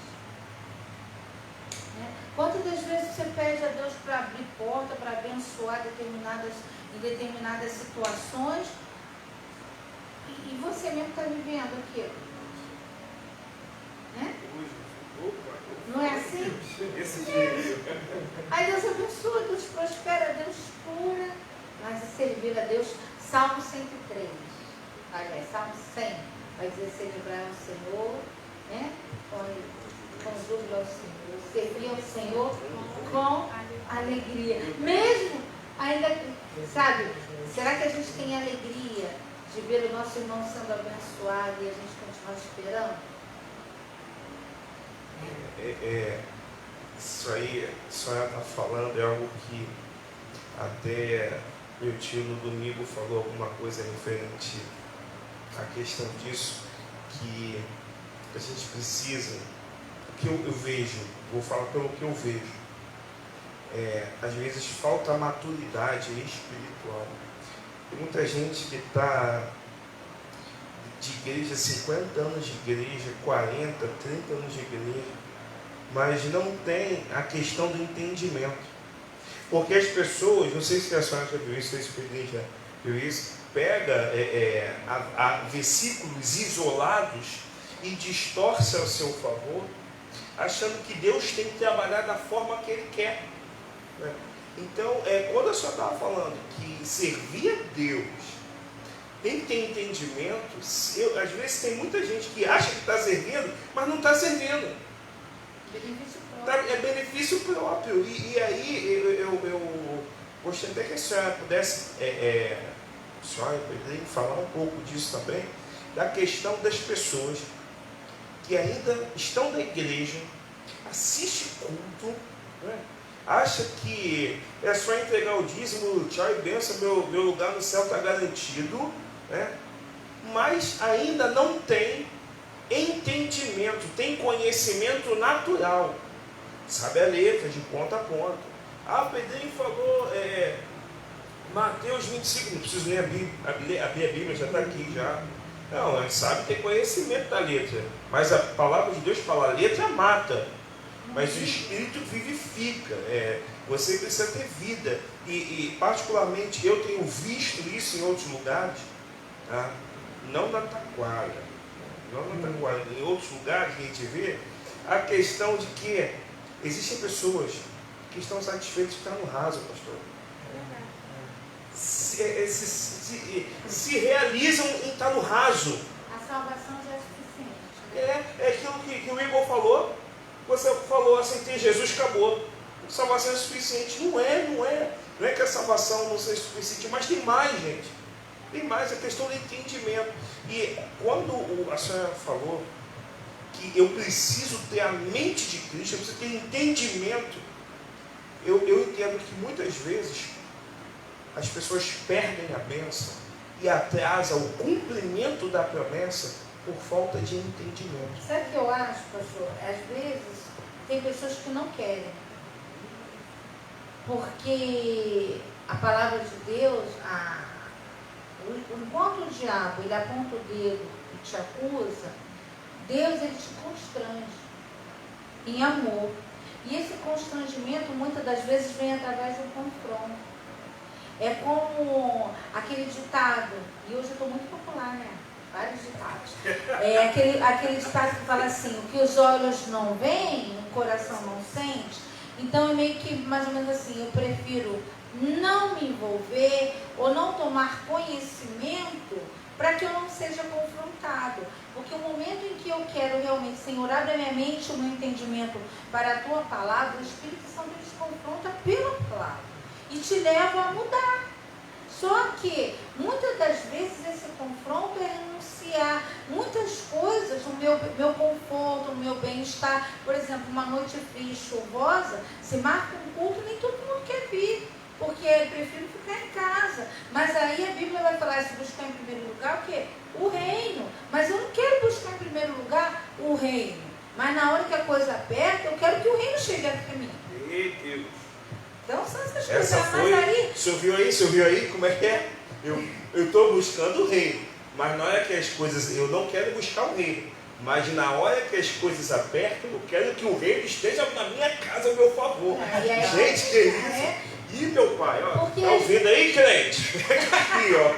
Né? Quantas das vezes você pede a Deus para abrir porta, para abençoar em determinadas situações, e você mesmo está vivendo aquilo? Né? Não é assim? Aí Deus abençoa, Deus prospera, Deus cura. Mas servir a Deus, Salmo 103. Aliás, Salmo 100. Vai dizer, celebrar o Senhor, né? Com júbilo ao Senhor. Servir ao Senhor com alegria. Mesmo ainda, sabe, será que a gente tem alegria de ver o nosso irmão sendo abençoado e a gente continuar esperando? Isso aí, a senhora está falando, é algo que até meu tio no domingo falou alguma coisa referente à questão disso, que a gente precisa, o que eu vejo, vou falar pelo que eu vejo, às vezes falta maturidade espiritual. Tem muita gente que está de igreja, 50 anos de igreja, 40, 30 anos de igreja, mas não tem a questão do entendimento. Porque as pessoas, não sei se a senhora já viu isso, se a igreja já viu isso, pega versículos isolados e distorce ao seu favor, achando que Deus tem que trabalhar da forma que Ele quer. Né? Então, quando a senhora estava falando que servir a Deus tem que ter entendimento, às vezes tem muita gente que acha que está servindo, mas não está servindo. É benefício próprio. E aí eu gostaria até que a senhora pudesse falar um pouco disso também, da questão das pessoas que ainda estão na igreja, assiste culto, né? Acha que é só entregar o dízimo, tchau e benção, meu lugar no céu está garantido, né? Mas ainda não tem entendimento, tem conhecimento natural, sabe a letra de ponta a ponta. O Pedrinho falou Mateus 25, não preciso nem abrir a Bíblia, já está aqui já. Não, a gente sabe ter conhecimento da letra, mas a palavra de Deus fala, a letra mata, mas o Espírito vivifica. Você precisa ter vida, e particularmente eu tenho visto isso em outros lugares, tá? Não na Taquara, em outros lugares que a gente vê, a questão de que existem pessoas que estão satisfeitas de estar no raso, pastor. Se realizam em estar no raso. A salvação já é suficiente. É aquilo que o Igor falou. Você falou assim, tem Jesus, acabou. Salvação é suficiente. Não é que a salvação não seja suficiente, mas tem mais, gente. Tem mais, a questão do entendimento. E quando a senhora falou que eu preciso ter a mente de Cristo, eu preciso ter entendimento, eu entendo que muitas vezes as pessoas perdem a bênção e atrasam o cumprimento da promessa por falta de entendimento. Sabe o que eu acho, pastor? Às vezes tem pessoas que não querem, porque a palavra de Deus, enquanto o diabo ele aponta o dedo e te acusa, Deus ele te constrange em amor. E esse constrangimento, muitas das vezes, vem através do confronto. É como aquele ditado, e hoje eu estou muito popular, né? Vários ditados. É aquele ditado que fala assim: o que os olhos não veem, o coração não sente. Então é meio que mais ou menos assim: eu prefiro não me envolver ou não tomar conhecimento para que eu não seja confrontado. Porque o momento em que eu quero realmente, Senhor, abre a minha mente, o meu entendimento para a Tua palavra, o Espírito Santo te confronta pela palavra e te leva a mudar. Só que, muitas das vezes, esse confronto é renunciar muitas coisas no meu conforto, no meu bem-estar. Por exemplo, uma noite fria e chuvosa, se marca um culto, nem todo mundo quer vir, porque eu prefiro ficar em casa. Mas aí a Bíblia vai falar, se buscar em primeiro lugar, o quê? O reino. Mas eu não quero buscar em primeiro lugar o reino. Mas na hora que a coisa aperta, eu quero que o reino chegue até mim. Meu Deus. Então são essas coisas. Essa foi, mas aí... Você ouviu aí? Como é que é? Eu estou buscando o reino, mas na hora que as coisas, eu não quero buscar o reino, mas na hora que as coisas apertam, eu quero que o reino esteja na minha casa ao meu favor. Gente, que isso? Ih, meu pai, ó, porque... tá ouvindo aí, crente? Fica aqui, ó.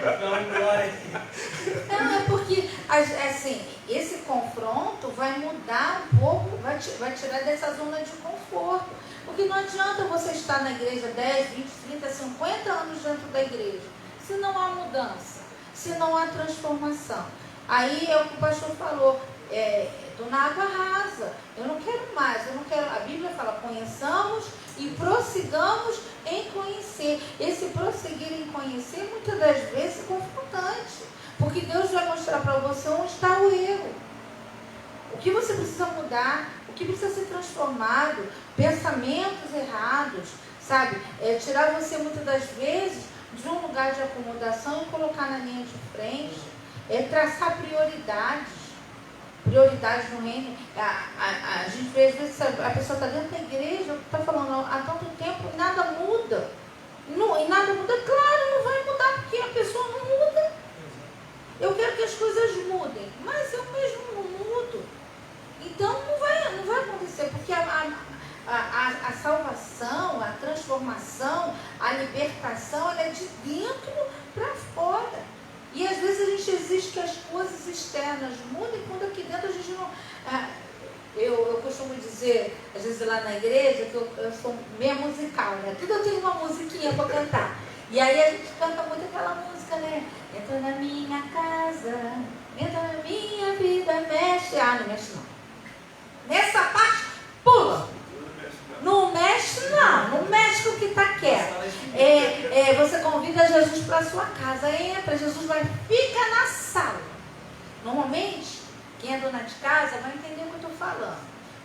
Não, é porque, assim, esse confronto vai mudar um pouco, vai tirar dessa zona de conforto. Porque não adianta você estar na igreja 10, 20, 30, 50 anos dentro da igreja, se não há mudança, se não há transformação. Aí é o que o pastor falou, estou na água rasa, eu não quero mais, a Bíblia fala, conheçamos e prossigamos em conhecer. Esse prosseguir em conhecer, muitas das vezes, é confrontante, porque Deus vai mostrar para você onde está o erro. O que você precisa mudar, o que precisa ser transformado, pensamentos errados, sabe? Tirar você muitas das vezes de um lugar de acomodação e colocar na linha de frente, traçar prioridades no reino. A gente vê, às vezes, a pessoa está dentro da igreja, está falando há tanto tempo e nada muda. E nada muda, claro, não vai mudar, porque a pessoa não muda. Eu quero que as coisas mudem, mas eu mesmo não mudo. Então não vai acontecer, porque a salvação, a transformação, a libertação, ela é de dentro para fora. E às vezes a gente exige que as coisas externas mudem, quando aqui dentro a gente não... Eu costumo dizer, às vezes lá na igreja, que eu sou meio musical, né? Tudo eu tenho uma musiquinha para cantar. E aí a gente canta muito aquela música, né? Entra na minha casa, entra na minha vida, mexe. Não mexe não. Nessa parte, pula. Não mexe não mexe com o que está quieto. Você convida Jesus para a sua casa, entra, Jesus vai, fica na sala. Normalmente, quem é dona de casa vai entender o que eu estou falando.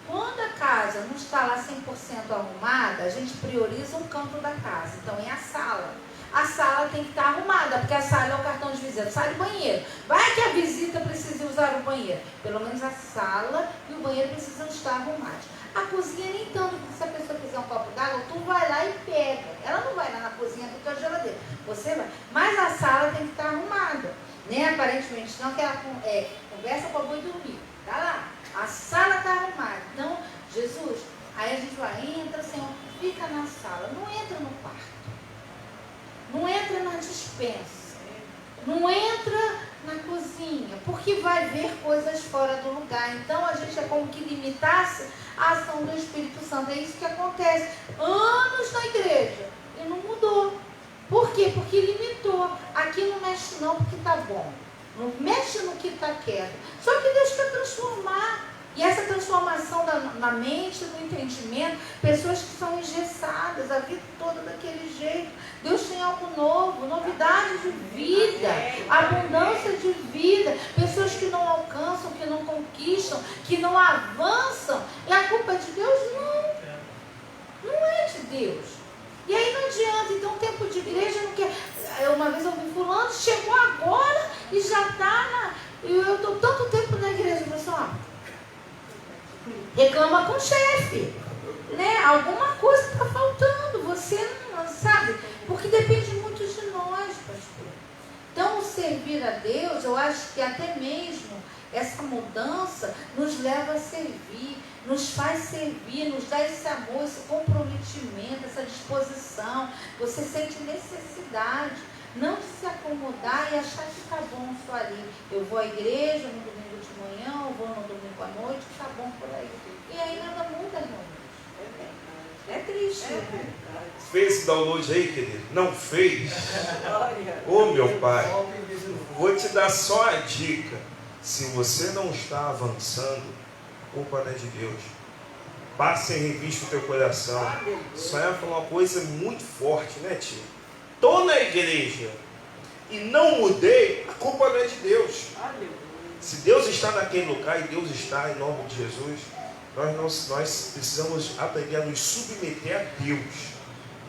Quando a casa não está lá 100% arrumada, a gente prioriza um canto da casa. Então é a sala. A sala tem que estar arrumada, porque a sala é o cartão de visita, sala e banheiro. Vai que a visita precisa usar o banheiro. Pelo menos a sala e o banheiro precisam estar arrumados. A cozinha nem tanto, porque se a pessoa quiser um copo d'água, tu vai lá e pega. Ela não vai lá na cozinha com a tua geladeira. Você vai. Mas a sala tem que estar arrumada. Né? Aparentemente não, que ela conversa com a boi dormir. Tá lá. A sala está arrumada. Então, Jesus, aí a gente vai, entra, Senhor, fica na sala. Não entra no quarto. Não entra na despensa, não entra na cozinha, porque vai ver coisas fora do lugar. Então a gente é como que limitasse a ação do Espírito Santo. É isso que acontece. Anos na igreja e não mudou. Por quê? Porque limitou. Aqui não mexe não, porque está bom. Não mexe no que está quieto. Só que Deus quer transformar. E essa transformação na mente, no entendimento, pessoas que são engessadas a vida toda daquele jeito. Deus tem algo novo, novidade de vida, abundância de vida. Pessoas que não alcançam, que não conquistam, que não avançam. E a culpa é de Deus? Não. Não é de Deus. E aí não adianta. Então, tempo de igreja não quer. Uma vez eu vi fulano, chegou agora e já está eu estou tanto tempo na igreja, pessoal. Reclama com o chefe, né? Alguma coisa está faltando, você não sabe, porque depende muito de nós, pastor. Então, o servir a Deus, eu acho que até mesmo Essa mudança nos leva a servir, nos faz servir, nos dá esse amor, esse comprometimento, essa disposição. Você sente necessidade, não de se acomodar e achar que está bom só ali. Eu vou à igreja no domingo de manhã, eu vou no domingo à noite, está bom por aí. E aí nada muda, irmão. É triste. Fez esse download aí, querido? Não fez? Ô meu pai, vou te dar só a dica. Se você não está avançando, a culpa não é de Deus. Passe em revista o teu coração. Só ia falar uma coisa muito forte, né, tio? Estou na igreja e não mudei, a culpa não é de Deus. Se Deus está naquele lugar, e Deus está em nome de Jesus, nós precisamos aprender a nos submeter a Deus,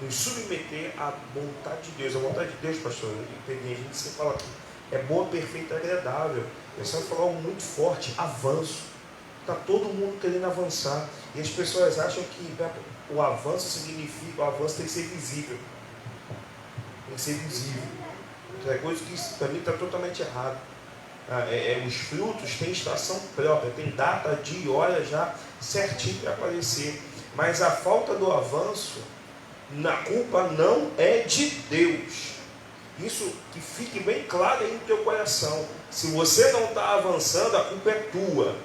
nos submeter à vontade de Deus. A vontade de Deus, pastor, entendi, a gente sempre fala aqui, é boa, perfeita e agradável. Eu só falar algo muito forte, avanço. Está todo mundo querendo avançar, e as pessoas acham que o avanço significa, o avanço tem que ser visível. Tem que ser visível. É coisa que para mim está totalmente errado. Os frutos têm estação própria, tem data, dia e hora já certinho para aparecer. Mas a falta do avanço, a culpa não é de Deus. Isso que fique bem claro aí no teu coração. Se você não está avançando, a culpa é tua.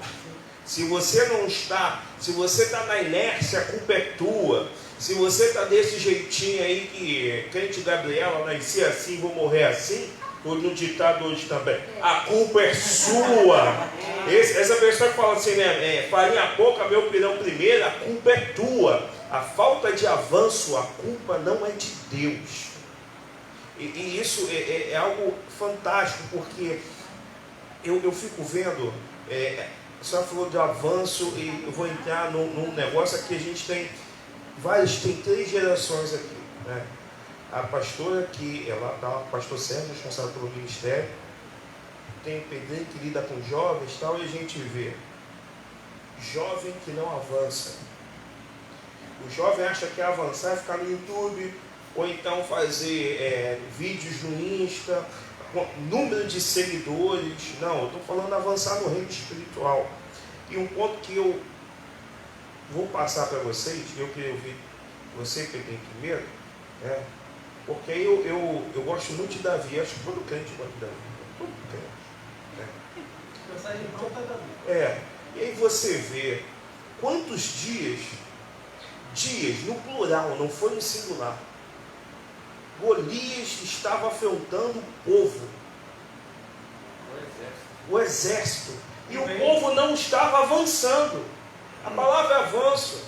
Se você não está, se você está na inércia, a culpa é tua. Se você está desse jeitinho aí que crente Gabriela, nasci assim, vou morrer assim, estou no ditado hoje também, a culpa é sua. Essa pessoa que fala assim, né, farinha pouca, meu pirão primeiro, a culpa é tua. A falta de avanço, a culpa não é de Deus. E isso é algo fantástico, porque eu fico vendo, a senhora falou de avanço, e eu vou entrar num negócio aqui, a gente tem tem 3 gerações aqui, né? A pastora que ela está, o pastor Sérgio, responsável pelo ministério, tem o pedreiro que lida com jovens e tal, e a gente vê jovem que não avança. O jovem acha que avançar é ficar no YouTube, ou então fazer vídeos no Insta, número de seguidores. Não, eu estou falando avançar no reino espiritual. E um ponto que eu vou passar para vocês, eu queria ouvir você que tem primeiro, porque aí eu gosto muito de Davi, acho que todo crente gosta de Davi, todo crente. E aí você vê quantos dias no plural, não foi no singular, Golias estava afrontando o povo, o exército, e o povo não estava avançando. A palavra avanço,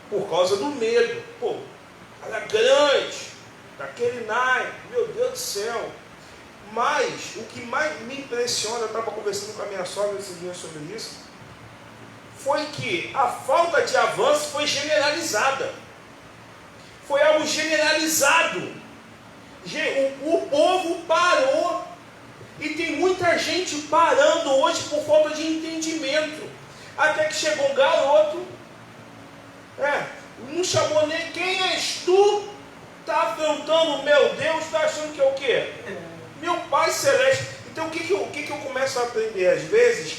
por causa do medo. Pô, era grande, daquele naipe, meu Deus do céu. Mas o que mais me impressiona, eu estava conversando com a minha sogra esses dias sobre isso, foi que a falta de avanço foi generalizada. Foi algo generalizado. O povo parou. E tem muita gente parando hoje por falta de entendimento. Até que chegou um garoto, não chamou nem, quem és tu? Está afrontando, meu Deus, está achando que é o quê? Meu Pai Celeste. Então o que eu começo a aprender? Às vezes,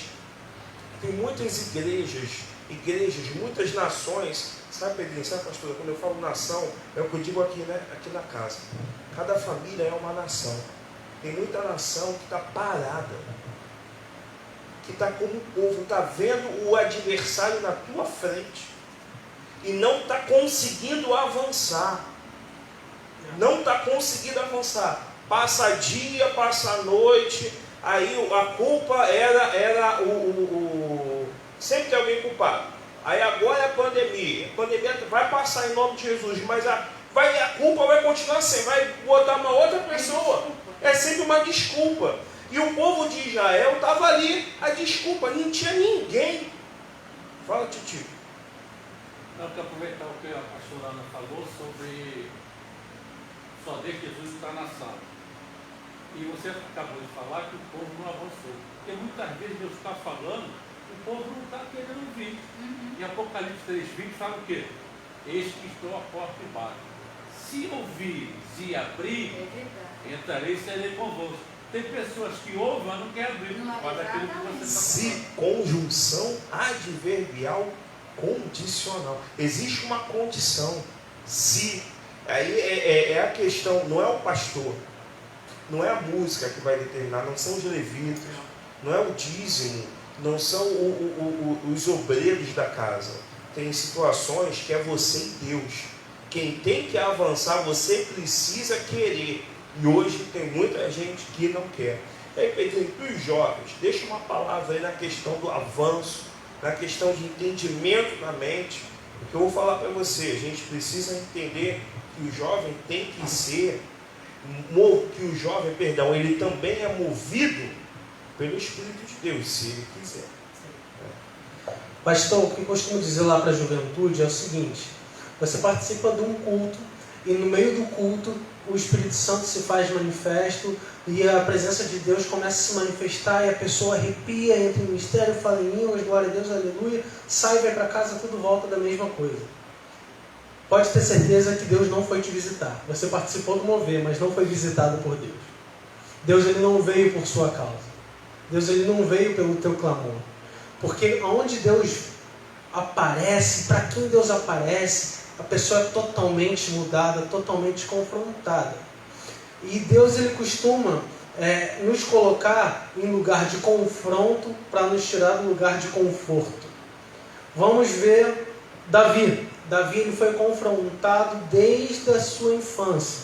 tem muitas igrejas, muitas nações, sabe, Pedrinho, sabe, pastor, quando eu falo nação, é o que eu digo aqui, né? Aqui na casa. Cada família é uma nação. Tem muita nação que está parada, que está como o povo, está vendo o adversário na tua frente e não está conseguindo avançar. Não está conseguindo avançar. Passa dia, passa noite, aí a culpa era sempre tem alguém culpado. Aí agora é a pandemia vai passar em nome de Jesus, mas a culpa vai continuar sendo, vai botar uma outra pessoa. É sempre uma desculpa. E o povo de Israel estava ali, a desculpa, não tinha ninguém. Fala, Titi. Eu quero aproveitar o que a pastora Ana falou sobre só deixa Jesus estar na sala. E você acabou de falar que o povo não avançou. Porque muitas vezes Deus está falando, o povo não está querendo ouvir. E Apocalipse 3:20 fala o quê? Eis que estou à porta e bato. Se ouvires e abrir, entrarei e serei convosco. Tem pessoas que ouvem, mas não querem abrir para aquilo que você está Se falando. conjunção adverbial condicional. Existe uma condição. Se. Aí é a questão, não é o pastor, não é a música que vai determinar, não são os levitas, não é o dízimo, não são os obreiros da casa. Tem situações que é você e Deus. Quem tem que avançar, você precisa querer. E hoje tem muita gente que não quer. Aí, Pedrinho, para os jovens, deixa uma palavra aí na questão do avanço, na questão de entendimento da mente. Porque eu vou falar para você, a gente precisa entender que o jovem tem que ser, que o jovem, perdão, ele também é movido pelo Espírito de Deus, se ele quiser. Pastor, o que eu costumo dizer lá para a juventude é o seguinte: você participa de um culto e no meio do culto o Espírito Santo se faz manifesto e a presença de Deus começa a se manifestar e a pessoa arrepia, entra em mistério, fala em línguas, glória a Deus, aleluia, sai e vai para casa, tudo volta da mesma coisa. Pode ter certeza que Deus não foi te visitar. Você participou do mover, mas não foi visitado por Deus. Deus ele não veio por sua causa. Deus ele não veio pelo teu clamor. Porque onde Deus aparece, para quem Deus aparece, a pessoa é totalmente mudada, totalmente confrontada. E Deus ele costuma nos colocar em lugar de confronto para nos tirar do lugar de conforto. Vamos ver Davi. Davi ele foi confrontado desde a sua infância.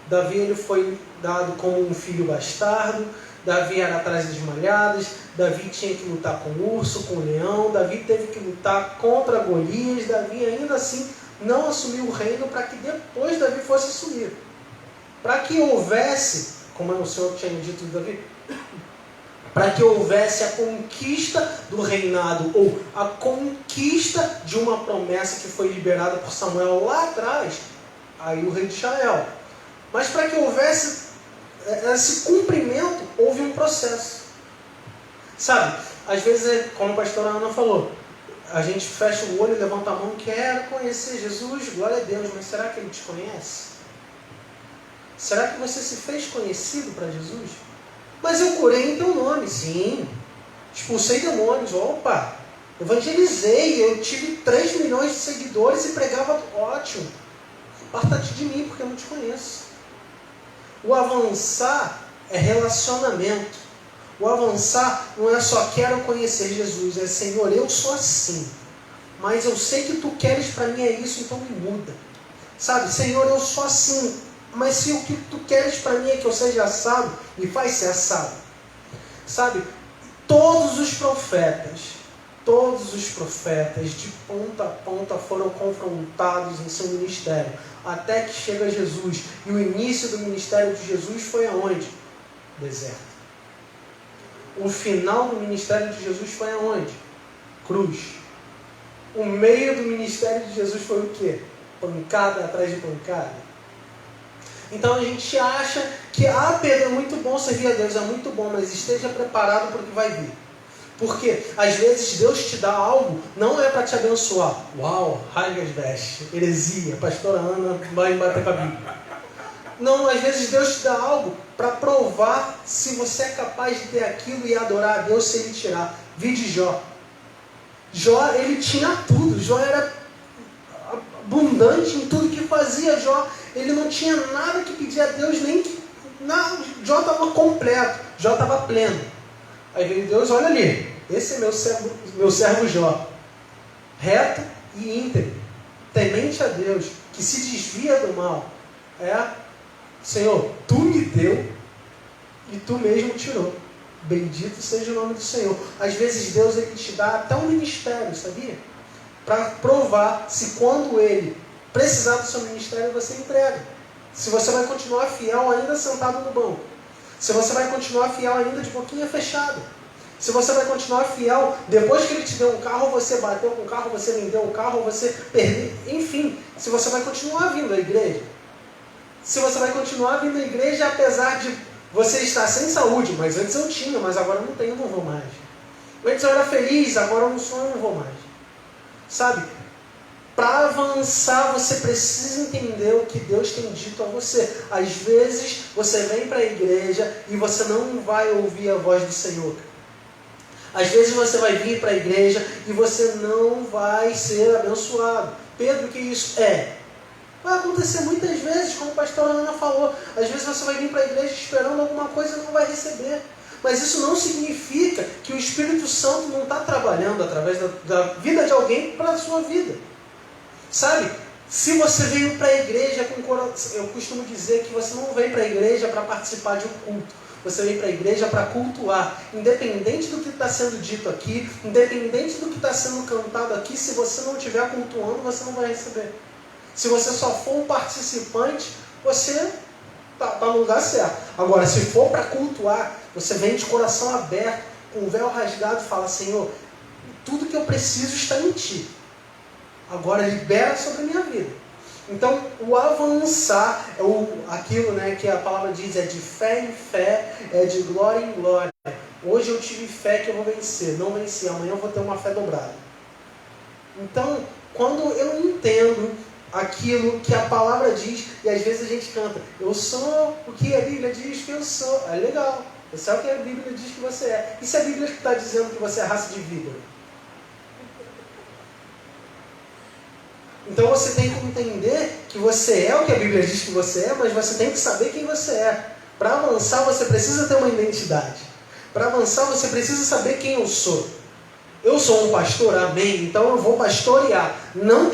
Davi ele foi dado como um filho bastardo. Davi era atrás das malhadas. Davi tinha que lutar com o urso, com o leão. Davi teve que lutar contra Golias. Davi ainda assim não assumiu o reino para que depois Davi fosse assumir. Para que houvesse, como o Senhor tinha dito de Davi, para que houvesse a conquista do reinado, ou a conquista de uma promessa que foi liberada por Samuel lá atrás, aí o rei de Israel. Mas para que houvesse esse cumprimento, houve um processo. Sabe, às vezes, como a pastora Ana falou, a gente fecha o olho, levanta a mão, quero conhecer Jesus, glória a Deus, mas será que Ele te conhece? Será que você se fez conhecido para Jesus? Mas eu curei em teu nome, sim. Expulsei demônios, opa. Evangelizei, eu tive 3 milhões de seguidores e pregava, ótimo. Aparta-te de mim, porque eu não te conheço. O avançar é relacionamento. O avançar não é só quero conhecer Jesus, é Senhor, eu sou assim. Mas eu sei que tu queres para mim é isso, então me muda. Sabe, Senhor, eu sou assim. Mas se o que tu queres para mim é que eu seja assado, me faz ser assado. Sabe, todos os profetas, de ponta a ponta foram confrontados em seu ministério, até que chega Jesus. E o início do ministério de Jesus foi aonde? Deserto. O final do ministério de Jesus foi aonde? Cruz. O meio do ministério de Jesus foi o quê? Pancada atrás de pancada. Então a gente acha que Pedro, é muito bom servir a Deus, é muito bom, mas esteja preparado para o que vai vir. Porque às vezes Deus te dá algo, não é para te abençoar. Uau, rasga as vestes, heresia, pastora Ana vai bater com a Bíblia. Não, às vezes Deus te dá algo para provar se você é capaz de ter aquilo e adorar a Deus se Ele tirar. Vide Jó. Jó, ele tinha tudo. Jó era abundante em tudo que fazia. Jó, ele não tinha nada que pedir a Deus, nem que... Não, Jó estava completo. Jó estava pleno. Aí veio Deus, olha ali. Esse é meu servo Jó. Reto e íntegro. Temente a Deus. Que se desvia do mal. Senhor, tu me deu e tu mesmo tirou. Bendito seja o nome do Senhor. Às vezes Deus ele te dá até um ministério, sabia? Para provar se quando Ele precisar do seu ministério, você entrega. Se você vai continuar fiel ainda sentado no banco. Se você vai continuar fiel ainda de boquinha fechada. Se você vai continuar fiel, depois que Ele te deu um carro, você bateu com o carro, você vendeu o carro, você perdeu. Enfim, se você vai continuar vindo à igreja. Se você vai continuar vindo à igreja, apesar de você estar sem saúde, mas antes eu tinha, mas agora não tenho, não vou mais. Antes eu era feliz, agora eu não sou, eu não vou mais. Sabe? Para avançar, você precisa entender o que Deus tem dito a você. Às vezes, você vem para a igreja e você não vai ouvir a voz do Senhor. Às vezes, você vai vir para a igreja e você não vai ser abençoado. Pedro, o que isso é? Vai acontecer muitas vezes, como a pastora Ana falou. Às vezes, você vai vir para a igreja esperando alguma coisa e não vai receber. Mas isso não significa que o Espírito Santo não está trabalhando através da vida de alguém para a sua vida. Sabe, se você veio para a igreja com coração, eu costumo dizer que você não veio para a igreja para participar de um culto. Você veio para a igreja para cultuar. Independente do que está sendo dito aqui, independente do que está sendo cantado aqui, se você não estiver cultuando, você não vai receber. Se você só for um participante, você está no lugar certo. Agora, se for para cultuar, você vem de coração aberto, com o véu rasgado e fala: Senhor, tudo que eu preciso está em Ti. Agora libera sobre a minha vida. Então, o avançar, aquilo, né, que a palavra diz, é de fé em fé, é de glória em glória. Hoje eu tive fé que eu vou vencer. Não venci, amanhã eu vou ter uma fé dobrada. Então, quando eu entendo aquilo que a palavra diz, e às vezes a gente canta: eu sou o que a Bíblia diz que eu sou. É legal. Você é o que a Bíblia diz que você é. E se a Bíblia está dizendo que você é raça de víbora? Então você tem que entender que você é o que a Bíblia diz que você é, mas você tem que saber quem você é. Para avançar, você precisa ter uma identidade. Para avançar, você precisa saber quem eu sou. Eu sou um pastor, amém, então eu vou pastorear. Não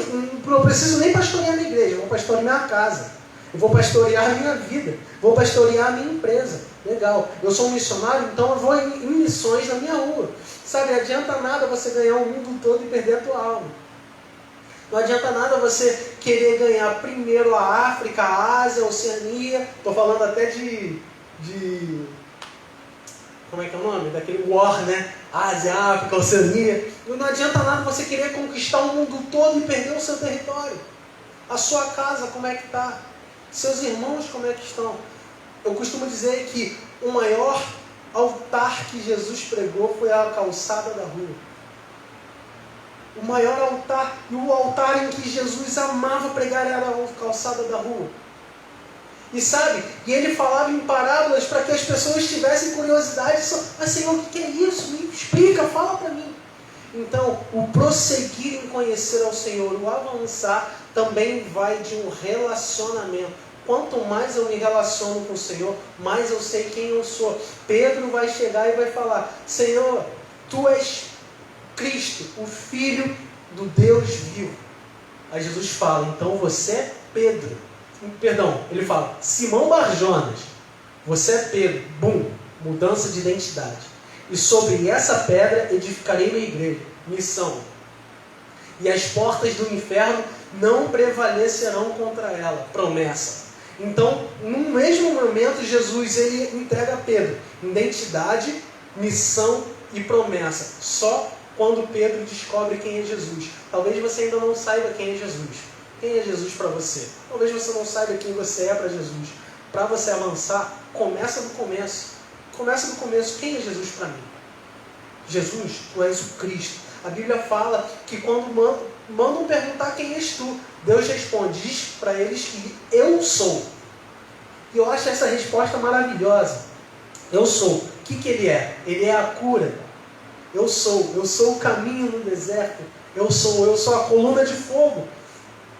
preciso nem pastorear a minha igreja, eu vou pastorear minha casa. Eu vou pastorear a minha vida. Vou pastorear a minha empresa. Legal. Eu sou um missionário, então eu vou em missões na minha rua. Sabe, não adianta nada você ganhar o mundo todo e perder a tua alma. Não adianta nada você querer ganhar primeiro a África, a Ásia, a Oceania. Estou falando até de... Como é que é o nome? Daquele war, né? Ásia, África, Oceania. Não adianta nada você querer conquistar o mundo todo e perder o seu território. A sua casa, como é que está? Seus irmãos, como é que estão? Eu costumo dizer que o maior altar que Jesus pregou foi a calçada da rua. O maior altar, e o altar em que Jesus amava pregar era a calçada da rua. E sabe, e ele falava em parábolas para que as pessoas tivessem curiosidade. Mas Senhor, o que é isso? Me explica, fala para mim. Então, o prosseguir em conhecer ao Senhor, o avançar, também vai de um relacionamento. Quanto mais eu me relaciono com o Senhor, mais eu sei quem eu sou. Pedro vai chegar e vai falar: Senhor, Tu és Cristo, o Filho do Deus vivo. Aí Jesus fala: então você é Pedro. Perdão, ele fala: Simão Barjonas, você é Pedro. Bum, mudança de identidade. E sobre essa pedra edificarei minha igreja. Missão. E as portas do inferno não prevalecerão contra ela. Promessa. Então, no mesmo momento, Jesus ele entrega a Pedro identidade, missão e promessa. Só quando Pedro descobre quem é Jesus. Talvez você ainda não saiba quem é Jesus. Quem é Jesus para você? Talvez você não saiba quem você é para Jesus. Para você avançar, começa do começo. Começa do começo. Quem é Jesus para mim? Jesus, Tu és o Cristo. A Bíblia fala que quando mandam perguntar quem és tu, Deus responde, diz para eles que eu sou. E eu acho essa resposta maravilhosa. Eu sou. O que Ele é? Ele é a cura. Eu sou o caminho no deserto. Eu sou a coluna de fogo.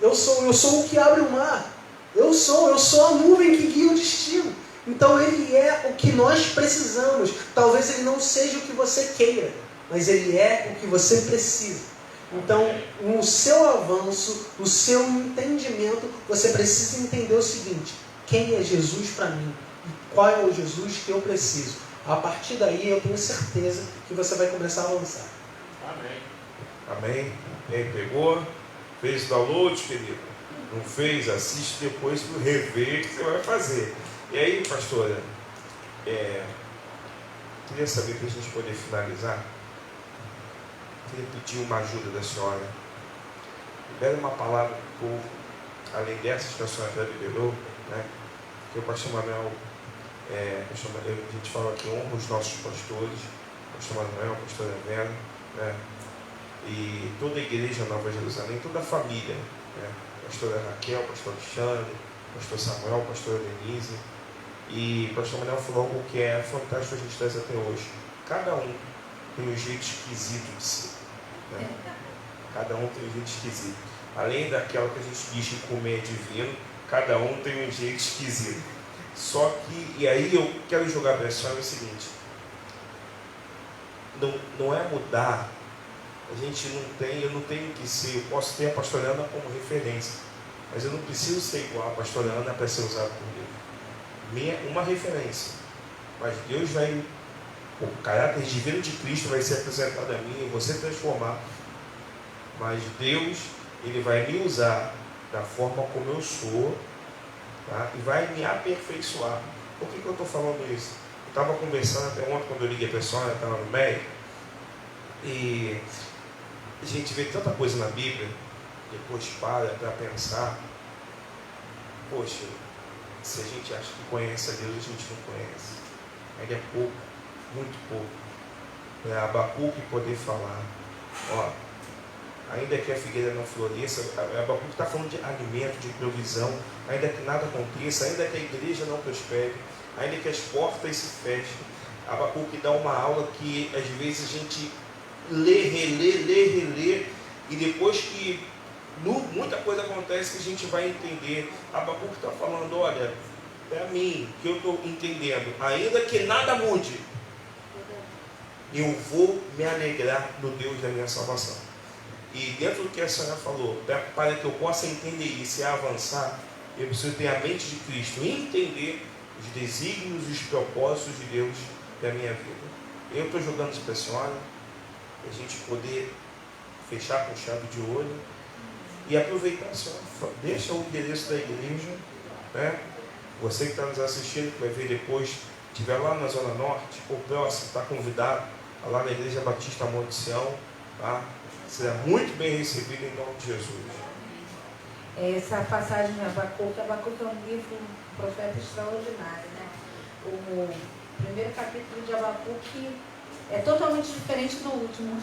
Eu sou o que abre o mar. Eu sou a nuvem que guia o destino. Então Ele é o que nós precisamos. Talvez Ele não seja o que você queira, mas Ele é o que você precisa. Então, no seu avanço, no seu entendimento, você precisa entender o seguinte: quem é Jesus para mim? E qual é o Jesus que eu preciso? A partir daí, eu tenho certeza que você vai começar a avançar. Amém. Amém? Quem pegou? Fez o download, querido? Não fez? Assiste depois para rever o que você vai fazer. E aí, pastora, queria saber, para a gente poder finalizar, queria pedir uma ajuda da senhora. Libera uma palavra para o povo, além dessas que a senhora já liberou, né? Que o pastor Manuel, a gente fala que honra os nossos pastores, o pastor Manuel, a pastora Vera, né? e toda a igreja Nova Jerusalém, toda a família, né? Pastora Raquel, pastor Alexandre, pastor Samuel, pastora Denise, e pastor Manuel falou algo que é fantástico a gente traz até hoje. Cada um tem um jeito esquisito de ser, né? Cada um tem um jeito esquisito. Além daquela que a gente diz que comer é divino, cada um tem um jeito esquisito. Só que, e aí eu quero jogar para a senhora o seguinte: não é mudar, a gente não tem, eu não tenho que ser, eu posso ter a pastora Ana como referência, mas eu não preciso ser igual a pastora Ana para ser usado por Deus. Uma referência, mas Deus vai, o caráter divino de Cristo vai ser apresentado a mim e você transformar, mas Deus, Ele vai me usar da forma como eu sou, tá? E vai me aperfeiçoar. Por que eu estou falando isso? Eu estava conversando até ontem, quando eu liguei para a pessoa, eu estava no médico, e a gente vê tanta coisa na Bíblia, depois para pensar, poxa, se a gente acha que conhece a Deus, a gente não conhece. Ainda é pouco, muito pouco. É Abacuque poder falar, ó, ainda que a figueira não floresça, Abacuque está falando de alimento, de provisão, ainda que nada aconteça, ainda que a igreja não prospere, ainda que as portas se fechem. Abacuque dá uma aula que às vezes a gente lê, relê, e depois que muita coisa acontece que a gente vai entender. Abacuque está falando, olha, é a mim que eu estou entendendo, ainda que nada mude, eu vou me alegrar no Deus da minha salvação. E dentro do que a senhora falou, para que eu possa entender isso e avançar, eu preciso ter a mente de Cristo, entender os desígnios e os propósitos de Deus da minha vida. Eu estou jogando isso para a senhora, para a gente poder fechar com chave de ouro e aproveitar a senhora. Deixa o endereço da igreja, né? Você que está nos assistindo, que vai ver depois, estiver lá na Zona Norte, ou próximo, está convidado lá na Igreja Batista Monte Sião, tá? Será muito bem recebido em nome de Jesus. Essa passagem de Abacuque é um livro, um profeta extraordinário, né? O primeiro capítulo de Abacuque é totalmente diferente do último.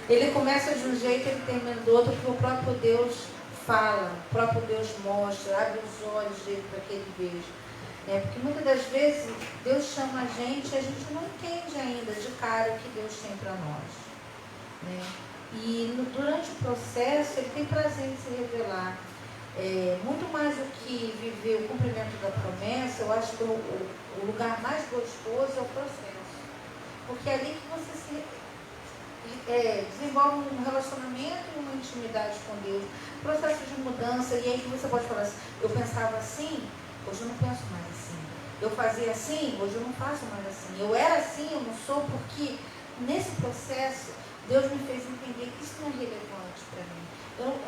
Ele começa de um jeito, ele termina do outro, porque o próprio Deus fala, o próprio Deus mostra, abre os olhos dele para que ele veja. Porque muitas das vezes Deus chama a gente e a gente não entende ainda de cara o que Deus tem para nós, né? E durante o processo ele tem prazer em se revelar. Muito mais do que viver o cumprimento da promessa, eu acho que o lugar mais gostoso é o processo. Porque é ali que você desenvolve um relacionamento e uma intimidade com Deus, processo de mudança, e aí que você pode falar assim, eu pensava assim, hoje eu não penso mais assim. Eu fazia assim, hoje eu não faço mais assim. Eu era assim, eu não sou, porque nesse processo Deus me fez entender que isso não é relevante para mim.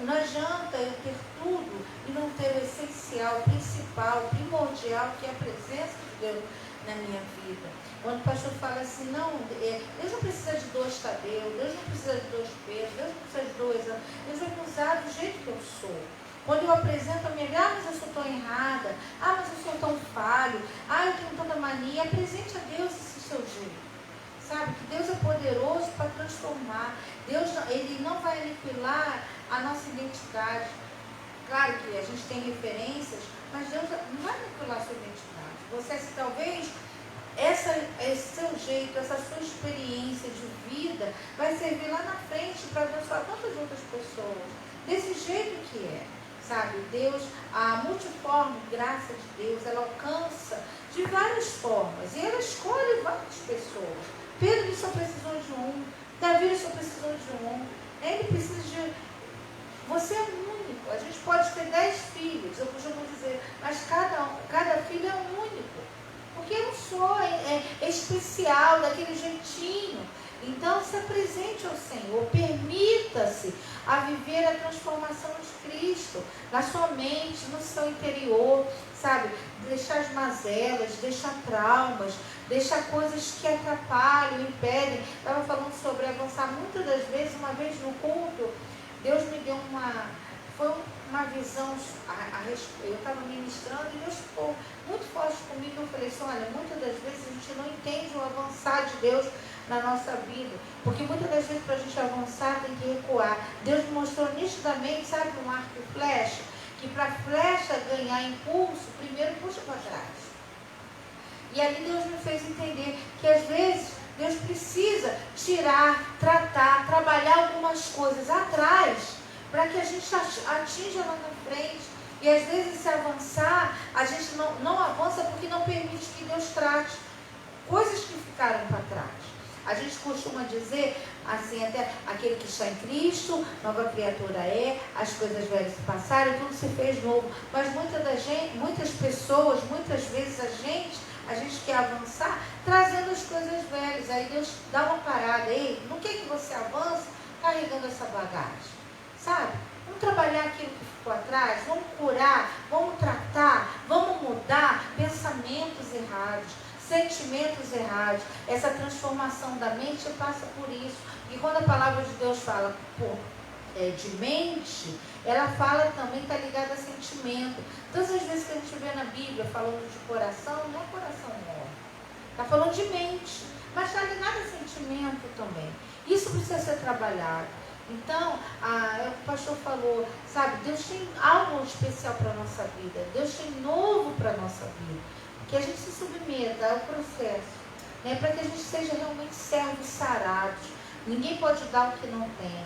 Não adianta eu ter tudo e não ter o essencial, o principal, o primordial, que é a presença de Deus na minha vida. Quando o pastor fala assim, não, Deus não precisa de 2 tabeus, Deus não precisa de 2 pesos, Deus não precisa de 2 anos, Deus vai me usar do jeito que eu sou. Quando eu apresento a minha vida, mas eu sou tão errada, mas eu sou tão falho, eu tenho tanta mania, apresente a Deus esse seu jeito. Sabe que Deus é poderoso para transformar. Deus, Ele não vai aniquilar a nossa identidade. Claro que a gente tem referências, mas Deus não vai aniquilar a sua identidade. Você, talvez, esse seu jeito, essa sua experiência de vida vai servir lá na frente para abençoar tantas outras pessoas. Desse jeito que é. Sabe, Deus, a multiforme graça de Deus, ela alcança de várias formas. E ela escolhe várias pessoas. Pedro só precisou de um, Davi só precisou de um, ele precisa de... Você é único, a gente pode ter 10 filhos, eu costumo dizer, mas cada filho é único, porque é um só, é especial, daquele jeitinho. Então se apresente ao Senhor, permita-se a viver a transformação de Cristo, na sua mente, no seu interior, sabe? Deixar as mazelas, deixar traumas, deixar coisas que atrapalham, impedem. Estava falando sobre avançar muitas das vezes, uma vez no culto, Deus me deu uma visão, eu estava ministrando e Deus ficou muito forte comigo. Eu falei assim, olha, muitas das vezes a gente não entende o avançar de Deus na nossa vida. Porque muitas das vezes para a gente avançar tem que recuar. Deus me mostrou nitidamente, sabe, um arco e flecha, que para a flecha ganhar impulso, primeiro puxa para trás. E ali Deus me fez entender que às vezes Deus precisa tirar, tratar, trabalhar algumas coisas atrás, para que a gente atinja lá na frente. E às vezes se avançar, a gente não avança porque não permite que Deus trate coisas que ficaram para trás. A gente costuma dizer, assim, até aquele que está em Cristo, nova criatura é, as coisas velhas se passaram, tudo se fez novo. Mas muitas pessoas, muitas vezes a gente quer avançar trazendo as coisas velhas. Aí Deus dá uma parada. Ei, no que você avança carregando essa bagagem? Sabe? Vamos trabalhar aquilo que ficou atrás, vamos curar, vamos tratar, vamos mudar pensamentos errados, sentimentos errados. Essa transformação da mente passa por isso. E quando a palavra de Deus fala de mente, ela fala também, está ligada a sentimento. Todas as vezes que a gente vê na Bíblia falando de coração, não é coração morto. Está falando de mente, mas está ligado a sentimento também. Isso precisa ser trabalhado. Então, o pastor falou, sabe, Deus tem algo especial para a nossa vida. Deus tem novo para a nossa vida. Que a gente se submeta ao processo, né, para que a gente seja realmente servos sarados. Ninguém pode dar o que não tem,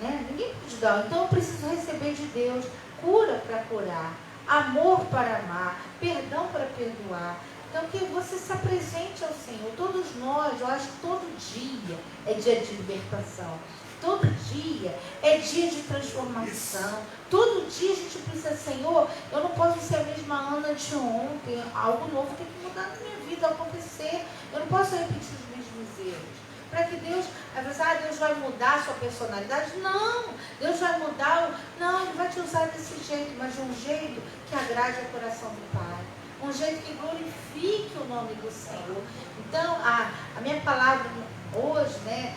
né? Ninguém pode dar. Então eu preciso receber de Deus cura para curar, amor para amar, perdão para perdoar. Então que você se apresente ao Senhor. Todos nós, eu acho que todo dia é dia de libertação. Todo dia é dia de transformação. Todo dia a gente precisa, Senhor, eu não posso ser a mesma Ana de ontem. Algo novo tem que mudar na minha vida, acontecer. Eu não posso repetir os mesmos erros. Para que Deus, Deus vai mudar a sua personalidade? Não, Deus vai mudar, não, Ele vai te usar desse jeito, mas de um jeito que agrade ao coração do Pai. Um jeito que glorifique o nome do Senhor. Então, a minha palavra hoje, né,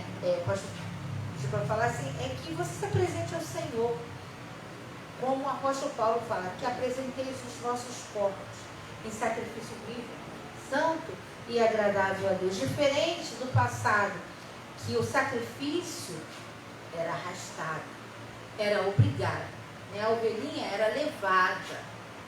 para falar assim, é que você se apresente ao Senhor, como o apóstolo Paulo fala, que apresenteis os vossos corpos em sacrifício vivo, santo e agradável a Deus. Diferente do passado, que o sacrifício era arrastado, era obrigado, né? A ovelhinha era levada,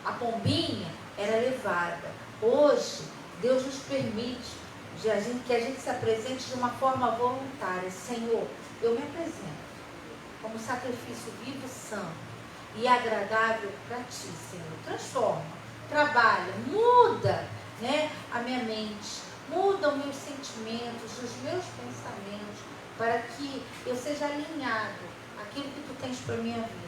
a pombinha era levada. Hoje, Deus nos permite que a gente se apresente de uma forma voluntária. Senhor, eu me apresento como sacrifício vivo, santo e agradável para ti, Senhor. Transforma, trabalha, muda, né, a minha mente, muda os meus sentimentos, os meus pensamentos, para que eu seja alinhado àquilo que tu tens para a minha vida.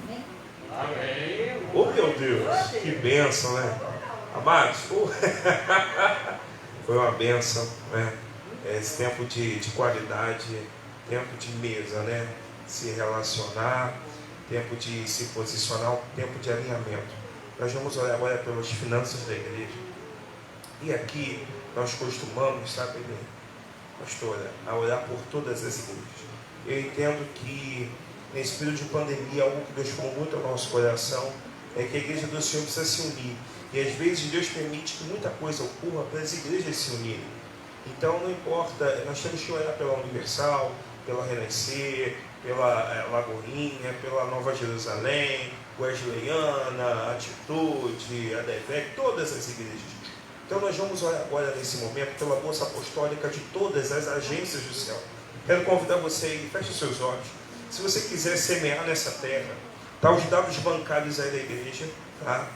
Amém? Amém. Oh, meu Deus, que bênção, né? Amados, foi uma bênção, né? Esse tempo de qualidade, tempo de mesa, né? Se relacionar, tempo de se posicionar, tempo de alinhamento. Nós vamos olhar agora pelas finanças da igreja. E aqui nós costumamos, sabe, pastora, a orar por todas as igrejas. Eu entendo que nesse período de pandemia, algo que Deus falou muito ao nosso coração é que a igreja do Senhor precisa se unir. E às vezes Deus permite que muita coisa ocorra para as igrejas se unirem. Então não importa, nós temos que orar pela Universal, pela Renascer, pela Lagoinha, pela Nova Jerusalém, Wesleyana, Atitude, ADVEC, todas as igrejas. Então nós vamos orar agora nesse momento pela bolsa apostólica de todas as agências do céu. Quero convidar você aí, feche os seus olhos. Se você quiser semear nessa terra, tá os dados bancários aí da igreja, tá?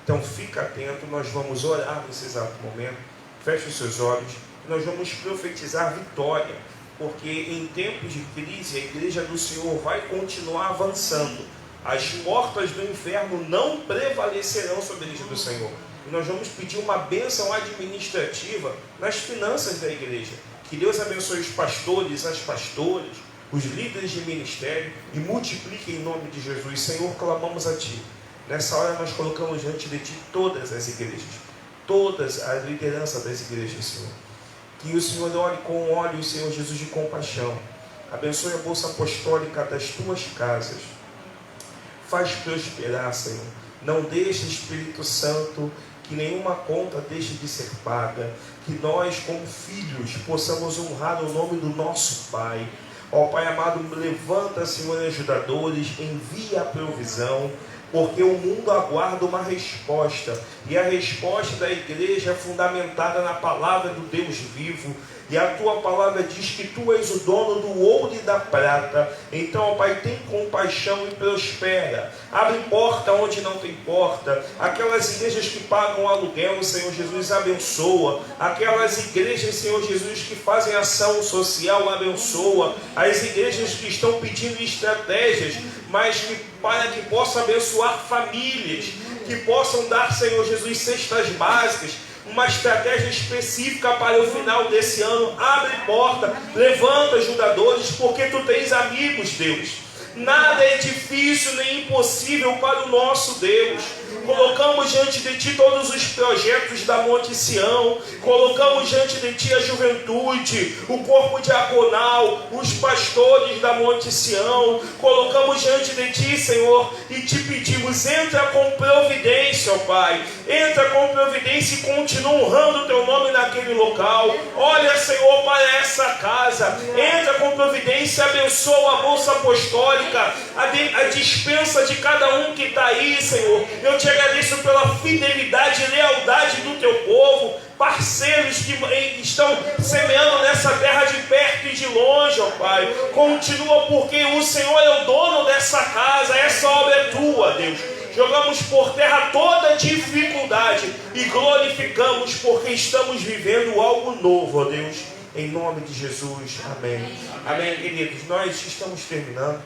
Então fica atento, nós vamos orar nesse exato momento. Feche os seus olhos. Nós vamos profetizar vitória, porque em tempos de crise a igreja do Senhor vai continuar avançando. As portas do inferno não prevalecerão sobre a igreja do Senhor. E nós vamos pedir uma bênção administrativa nas finanças da igreja. Que Deus abençoe os pastores, as pastoras, os líderes de ministério e multiplique em nome de Jesus. Senhor, clamamos a Ti. Nessa hora nós colocamos diante de Ti todas as igrejas, todas as lideranças das igrejas, Senhor. Que o Senhor olhe com olhos, Senhor Jesus, de compaixão. Abençoe a bolsa apostólica das Tuas casas. Faz prosperar, Senhor. Não deixe, Espírito Santo, que nenhuma conta deixe de ser paga, que nós, como filhos, possamos honrar o nome do nosso Pai. Ó Pai amado, levanta, Senhor, ajudadores, envia a provisão, porque o mundo aguarda uma resposta, e a resposta da igreja é fundamentada na palavra do Deus vivo, e a tua palavra diz que tu és o dono do ouro e da prata. Então, ó Pai, tem compaixão e prospera, abre porta onde não tem porta. Aquelas igrejas que pagam aluguel, Senhor Jesus, abençoa. Aquelas igrejas, Senhor Jesus, que fazem ação social, abençoa. As igrejas que estão pedindo estratégias, mas que para que possam abençoar famílias, que possam dar, Senhor Jesus, cestas básicas, uma estratégia específica para o final desse ano. Abre porta, levanta ajudadores, porque tu tens amigos, Deus. Nada é difícil nem impossível para o nosso Deus. Colocamos diante de Ti todos os projetos da Monte Sião. Colocamos diante de Ti a juventude, o corpo diaconal, os pastores da Monte Sião. Colocamos diante de Ti, Senhor, e Te pedimos, entra com providência, ó Pai. Entra com providência e continua honrando o Teu nome naquele local. Olha, Senhor, para essa casa. Entra com providência e abençoa a bolsa apostólica, a dispensa de cada um que está aí, Senhor. Eu te agradeço pela fidelidade e lealdade do teu povo, parceiros que estão semeando nessa terra de perto e de longe, ó Pai. Continua, porque o Senhor é o dono dessa casa, essa obra é tua, Deus. Jogamos por terra toda dificuldade e glorificamos, porque estamos vivendo algo novo, ó Deus. Em nome de Jesus, amém. Amém, queridos. Nós estamos terminando.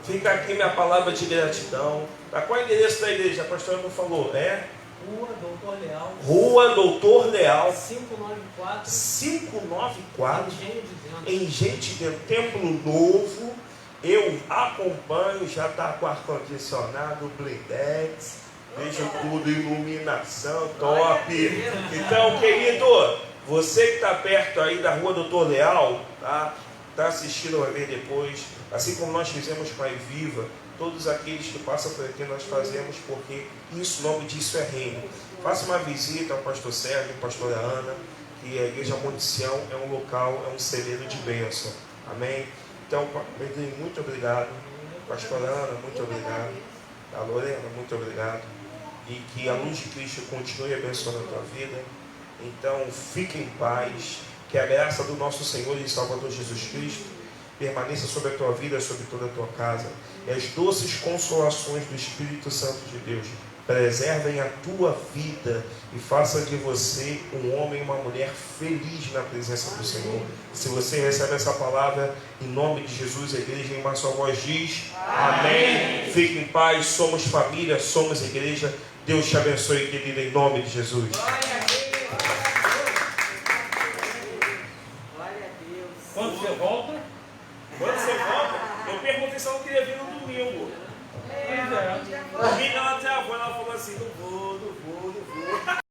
Fica aqui minha palavra de gratidão. Tá? Qual é o endereço da igreja? A pastora não falou, né? Rua Doutor Leal. Rua Doutor Leal. 594. 594. Engenho Em Gente Dentro. Templo novo. Eu acompanho, já está com ar-condicionado, blindex. Vejo tudo, iluminação, top. Então, querido, você que está perto aí da Rua Doutor Leal, tá? Está assistindo, vai ver depois. Assim como nós fizemos com a Viva, todos aqueles que passam por aqui nós fazemos, porque isso, o nome disso é reino. Faça uma visita ao pastor Sérgio, à pastora Ana, que a Igreja Monte Sião é um local, é um celeiro de bênção. Amém? Então, Pedrinho, muito obrigado. Pastora Ana, muito obrigado. A Lorena, muito obrigado. E que a luz de Cristo continue abençoando a tua vida. Então, fique em paz. Que a graça do nosso Senhor e Salvador Jesus Cristo permaneça sobre a tua vida, sobre toda a tua casa. E as doces consolações do Espírito Santo de Deus preservem a tua vida e façam de você um homem e uma mulher feliz na presença do Senhor. Se você recebe essa palavra, em nome de Jesus, a igreja em uma só voz diz: amém. Fique em paz, somos família, somos igreja. Deus te abençoe, querido, em nome de Jesus. Quando você volta? Quando você volta, eu perguntei se eu não queria vir no